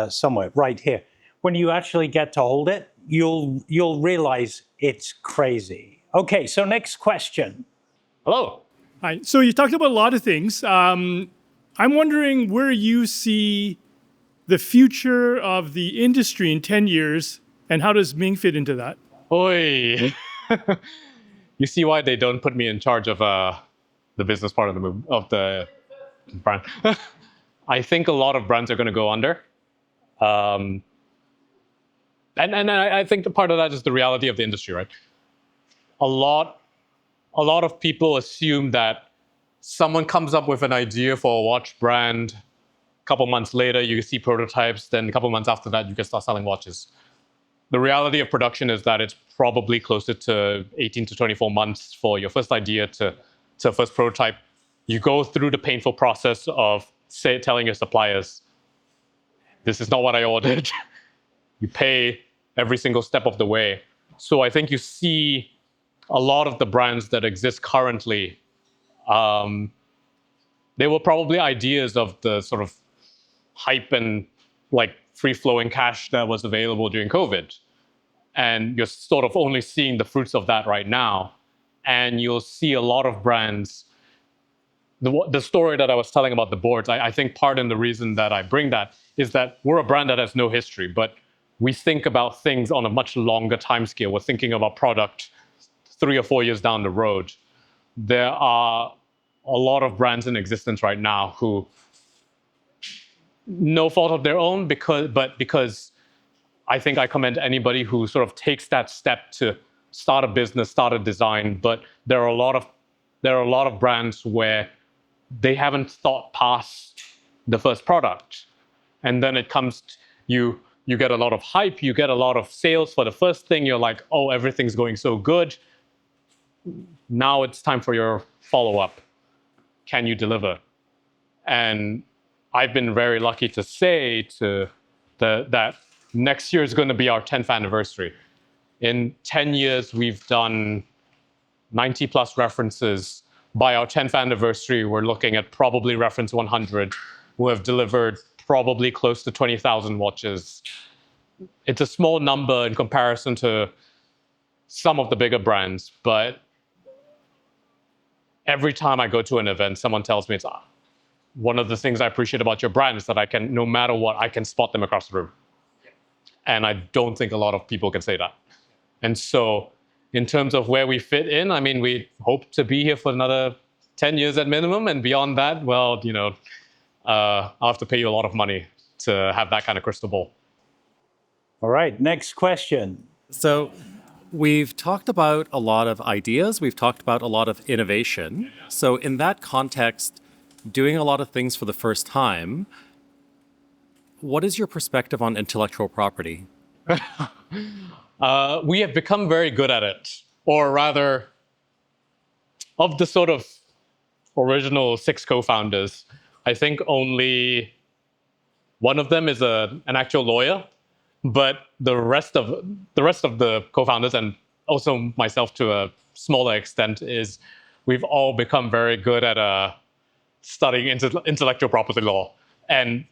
D: somewhere right here. When you actually get to hold it, you'll realize it's crazy. Okay, so next question.
C: hello.
F: Hi. So you talked about a lot of things. I'm wondering where you see the future of the industry in 10 years, and how does Ming fit into that?
C: Oi. You see why they don't put me in charge of the business part of the brand. I think a lot of brands are going to go under. And I think the part of that is the reality of the industry, right? A lot of people assume that someone comes up with an idea for a watch brand. A couple months later, you see prototypes. Then a couple months after that, you can start selling watches. The reality of production is that it's probably closer to 18 to 24 months for your first idea to first prototype. You go through the painful process of telling your suppliers, this is not what I ordered. You pay every single step of the way. So I think you see a lot of the brands that exist currently, they were probably ideas of the sort of hype and like free-flowing cash that was available during COVID. And you're sort of only seeing the fruits of that right now. And you'll see a lot of brands. The story that I was telling about the boards, I think part of the reason that I bring that is that we're a brand that has no history, but we think about things on a much longer time scale. We're thinking about product 3 or 4 years down the road. There are a lot of brands in existence right now who, no fault of their own, because I think I commend anybody who sort of takes that step to start a business, start a design. But there are a lot of brands where they haven't thought past the first product, and then it comes you get a lot of hype, you get a lot of sales for the first thing. You're like, oh, everything's going so good. Now it's time for your follow-up. Can you deliver? And I've been very lucky to say that next year is going to be our 10th anniversary. In 10 years, we've done 90 plus references. By our 10th anniversary, we're looking at probably reference 100. We have delivered probably close to 20,000 watches. It's a small number in comparison to some of the bigger brands, but every time I go to an event, someone tells me, one of the things I appreciate about your brand is that I can, no matter what, I can spot them across the room. And I don't think a lot of people can say that. And so in terms of where we fit in, I mean, we hope to be here for another 10 years at minimum. And beyond that, well, I'll have to pay you a lot of money to have that kind of crystal ball.
D: All right, next question.
G: So we've talked about a lot of ideas. We've talked about a lot of innovation. So in that context, doing a lot of things for the first time, what is your perspective on intellectual property?
C: We have become very good at it. Or rather, of the sort of original 6 co-founders, I think only one of them is an actual lawyer, but the rest of the co-founders, and also myself to a smaller extent, is we've all become very good at studying intellectual property law and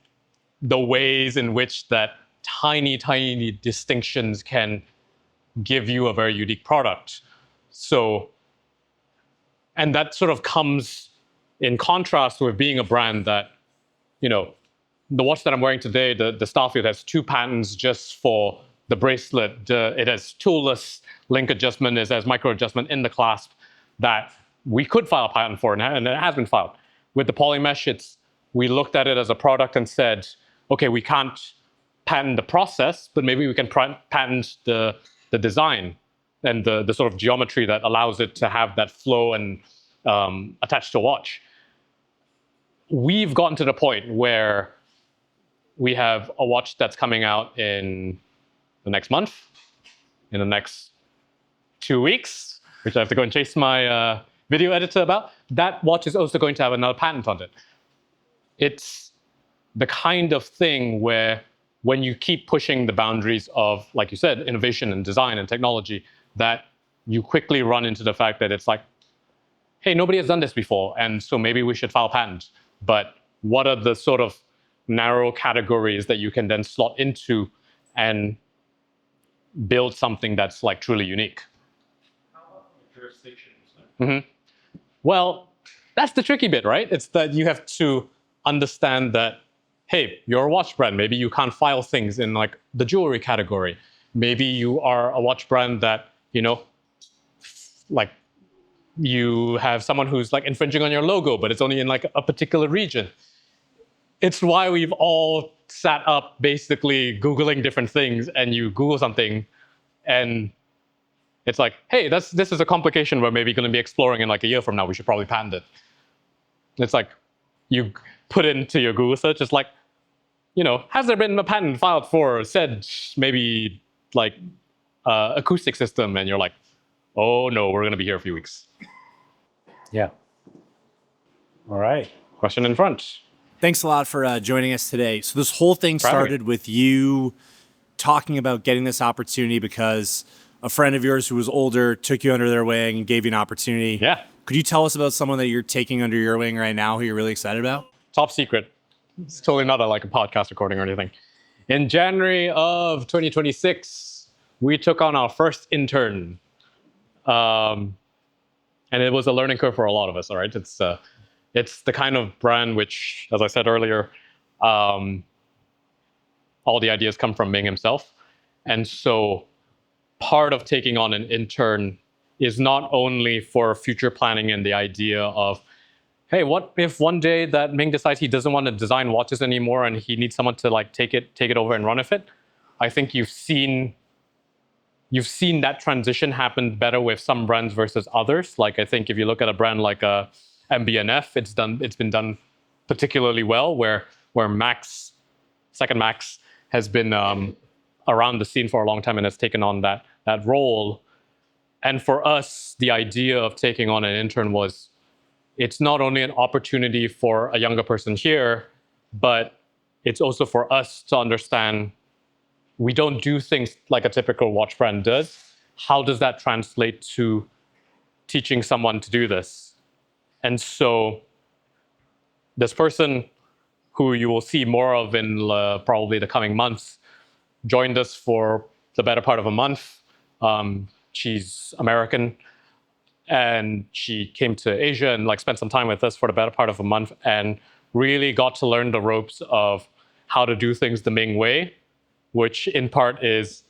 C: the ways in which that tiny distinctions can give you a very unique product. So, and that sort of comes in contrast with being a brand that, the watch that I'm wearing today, the Starfield, has 2 patents just for the bracelet. It has toolless link adjustment, it has micro adjustment in the clasp that we could file a patent for, and it has been filed. With the polymesh, we looked at it as a product and said, okay, we can't patent the process, but maybe we can patent the design and the sort of geometry that allows it to have that flow and attached to a watch. We've gotten to the point where we have a watch that's coming out in the next month, in the next 2 weeks, which I have to go and chase my video editor about, that watch is also going to have another patent on it. It's the kind of thing where when you keep pushing the boundaries of, like you said, innovation and design and technology, that you quickly run into the fact that it's like, hey, nobody has done this before, and so maybe we should file patent. But what are the sort of narrow categories that you can then slot into and build something that's like truly unique? How about jurisdictions? Well, that's the tricky bit, right? It's that you have to understand that, hey, you're a watch brand. Maybe you can't file things in like the jewelry category. Maybe you are a watch brand that, like you have someone who's like infringing on your logo, but it's only in like a particular region. It's why we've all sat up basically Googling different things, and you Google something and it's like, hey, this is a complication we're maybe going to be exploring in like a year from now. We should probably patent it. It's like you put into your Google search, it's like, has there been a patent filed for said maybe like acoustic system? And you're like, oh no, we're going to be here a few weeks.
D: Yeah. All right.
C: Question in front.
H: Thanks a lot for joining us today. So this whole thing started with you talking about getting this opportunity because a friend of yours who was older took you under their wing and gave you an opportunity.
C: Yeah.
H: Could you tell us about someone that you're taking under your wing right now who you're really excited about?
C: Top secret. It's totally not like a podcast recording or anything. In January of 2026, we took on our first intern. And it was a learning curve for a lot of us, all right? It's the kind of brand which, as I said earlier, all the ideas come from Ming himself. And so part of taking on an intern is not only for future planning and the idea of, hey, what if one day that Ming decides he doesn't want to design watches anymore and he needs someone to like take it over and run with it? I think you've seen that transition happen better with some brands versus others. Like I think if you look at a brand like MB&F, it's been done particularly well, where Second Max has been around the scene for a long time and has taken on that role. And for us, the idea of taking on an intern was, it's not only an opportunity for a younger person here, but it's also for us to understand we don't do things like a typical watch brand does. How does that translate to teaching someone to do this? And so this person, who you will see more of in probably the coming months, joined us for the better part of a month. She's American, and she came to Asia and like spent some time with us for the better part of a month and really got to learn the ropes of how to do things the Ming way, which in part is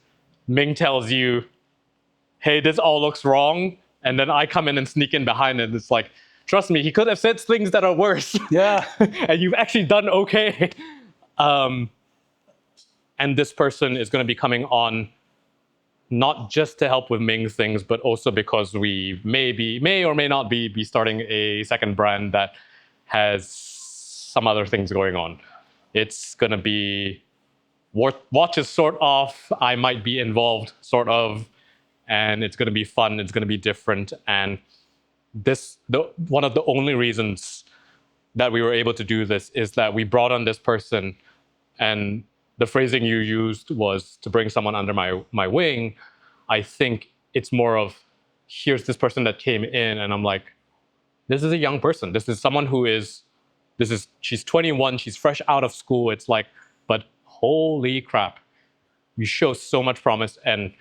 C: Ming tells you, hey, this all looks wrong. And then I come in and sneak in behind it. It's like, trust me, he could have said things that are worse.
D: Yeah.
C: And you've actually done okay. And this person is going to be coming on not just to help with Ming's things, but also because we may or may not be starting a second brand that has some other things going on. It's going to be watches sort of, I might be involved sort of, and it's going to be fun, it's going to be different. And one of the only reasons that we were able to do this is that we brought on this person, and the phrasing you used was to bring someone under my wing. I think it's more of, here's this person that came in and I'm like, this is a young person. This is someone she's 21, she's fresh out of school. It's like, but holy crap, you show so much promise, and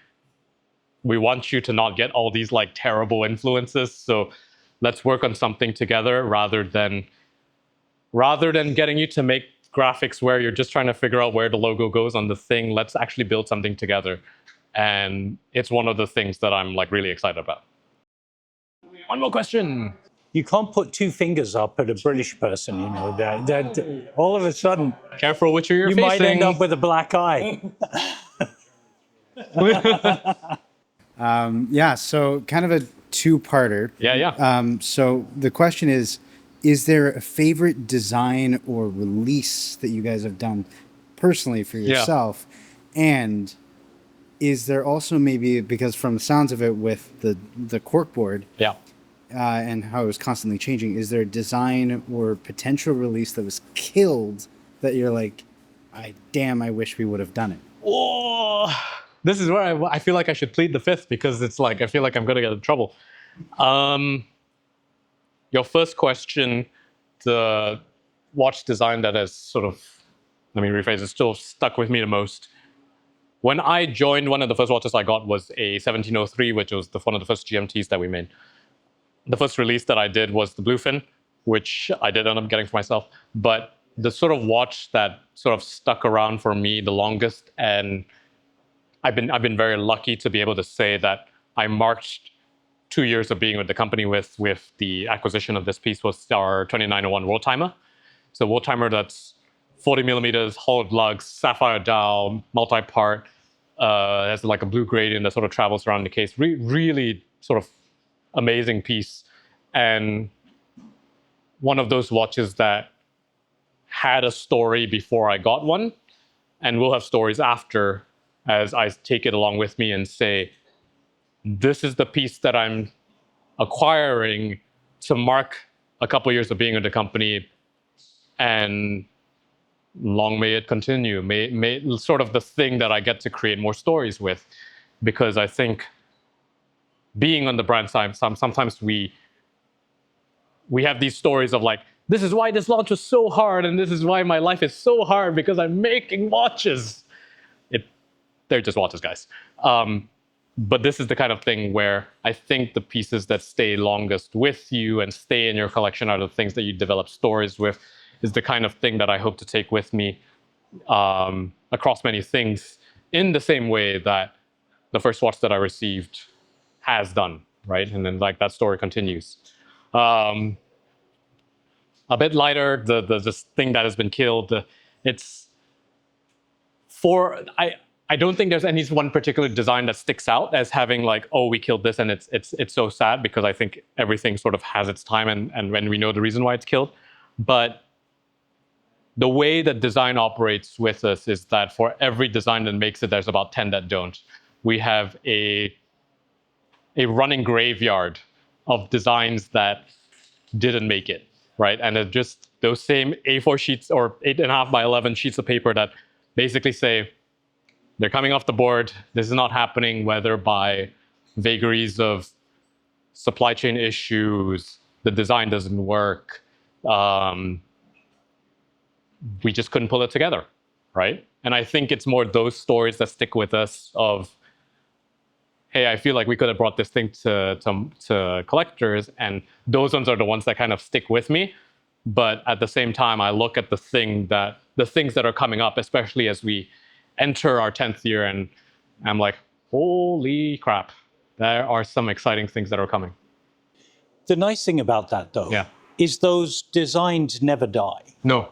C: we want you to not get all these like terrible influences. So let's work on something together rather than getting you to make graphics where you're just trying to figure out where the logo goes on the thing. Let's actually build something together. And it's one of the things that I'm like really excited about. One more question.
D: You can't put two fingers up at a British person, you know, that all of a sudden,
C: Careful which you're
D: you
C: facing.
D: might end up with a black eye.
E: Yeah, so kind of a two-parter.
C: Yeah.
E: So the question is there a favorite design or release that you guys have done personally for yourself? And is there also maybe, because from the sounds of it with the corkboard
C: Yeah.
E: And how it was constantly changing, is there a design or potential release that was killed that you're like, I wish we would have done it?
C: Oh, this is where I feel like I should plead the fifth, because it's like I feel like I'm going to get in trouble. Your first question, the watch design that has sort of, let me rephrase, it's still stuck with me the most. When I joined, one of the first watches I got was a 1703, which was one of the first GMTs that we made. The first release that I did was the Bluefin, which I did end up getting for myself. But the sort of watch that sort of stuck around for me the longest, and I've been very lucky to be able to say that I marked 2 years of being with the company with the acquisition of this piece, was our 2901 World Timer. It's a World Timer that's 40 millimeters, hollowed lugs, sapphire dial, multi-part, has like a blue gradient that sort of travels around the case. Really sort of amazing piece, and one of those watches that had a story before I got one, and will have stories after, as I take it along with me and say, this is the piece that I'm acquiring to mark a couple of years of being in the company, and long may it continue. May sort of the thing that I get to create more stories with, because I think being on the brand side, sometimes we have these stories of like, this is why this launch was so hard, and this is why my life is so hard, because I'm making watches. They're just watches, guys. But this is the kind of thing where I think the pieces that stay longest with you and stay in your collection are the things that you develop stories with, is the kind of thing that I hope to take with me across many things, in the same way that the first watch that I received has done, right? And then like that story continues. A bit lighter, this thing that has been killed. I don't think there's any one particular design that sticks out as having like, oh, we killed this and it's so sad, because I think everything sort of has its time, and when we know the reason why it's killed. But the way that design operates with us is that for every design that makes it, there's about 10 that don't. We have a running graveyard of designs that didn't make it, right? And it's just those same A4 sheets or 8.5 by 11 sheets of paper that basically say, they're coming off the board, this is not happening, whether by vagaries of supply chain issues, the design doesn't work, we just couldn't pull it together, right? And I think it's more those stories that stick with us of, hey, I feel like we could have brought this thing to collectors, and those ones are the ones that kind of stick with me. But at the same time, I look at the things that are coming up, especially as we enter our 10th year, and I'm like, holy crap, there are some exciting things that are coming.
D: The nice thing about that, though, is those designs never die.
C: No.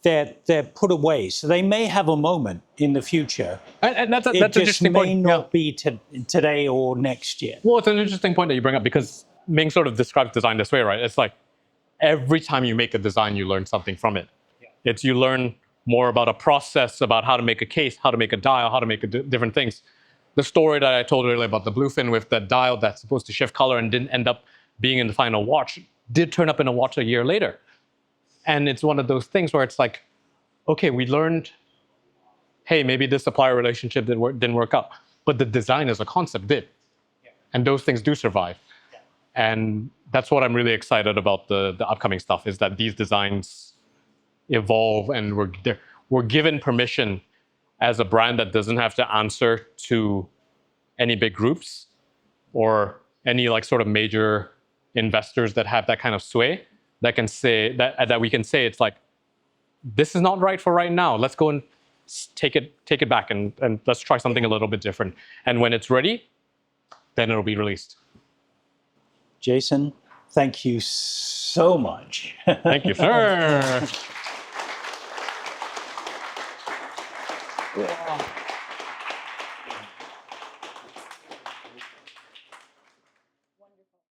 D: They're put away, so they may have a moment in the future.
C: And that's
D: it
C: an
D: just
C: interesting
D: may
C: point.
D: not be today or next year.
C: Well, it's an interesting point that you bring up, because Ming sort of describes design this way, right? It's like every time you make a design, you learn something from it. It's you learn more about a process, about how to make a case, how to make a dial, how to make different things. The story that I told earlier about the Bluefin with that dial that's supposed to shift color and didn't end up being in the final watch did turn up in a watch a year later. And it's one of those things where it's like, okay, we learned, hey, maybe this supplier relationship didn't work out, but the design as a concept did. And those things do survive. And that's what I'm really excited about the upcoming stuff, is that these designs evolve, and we're given permission as a brand that doesn't have to answer to any big groups or any like sort of major investors that have that kind of sway, that can say that we can say, it's like, this is not right for right now. Let's go and take it back and let's try something a little bit different. And when it's ready, then it'll be released.
D: Jason, thank you so much.
C: Thank you, sir.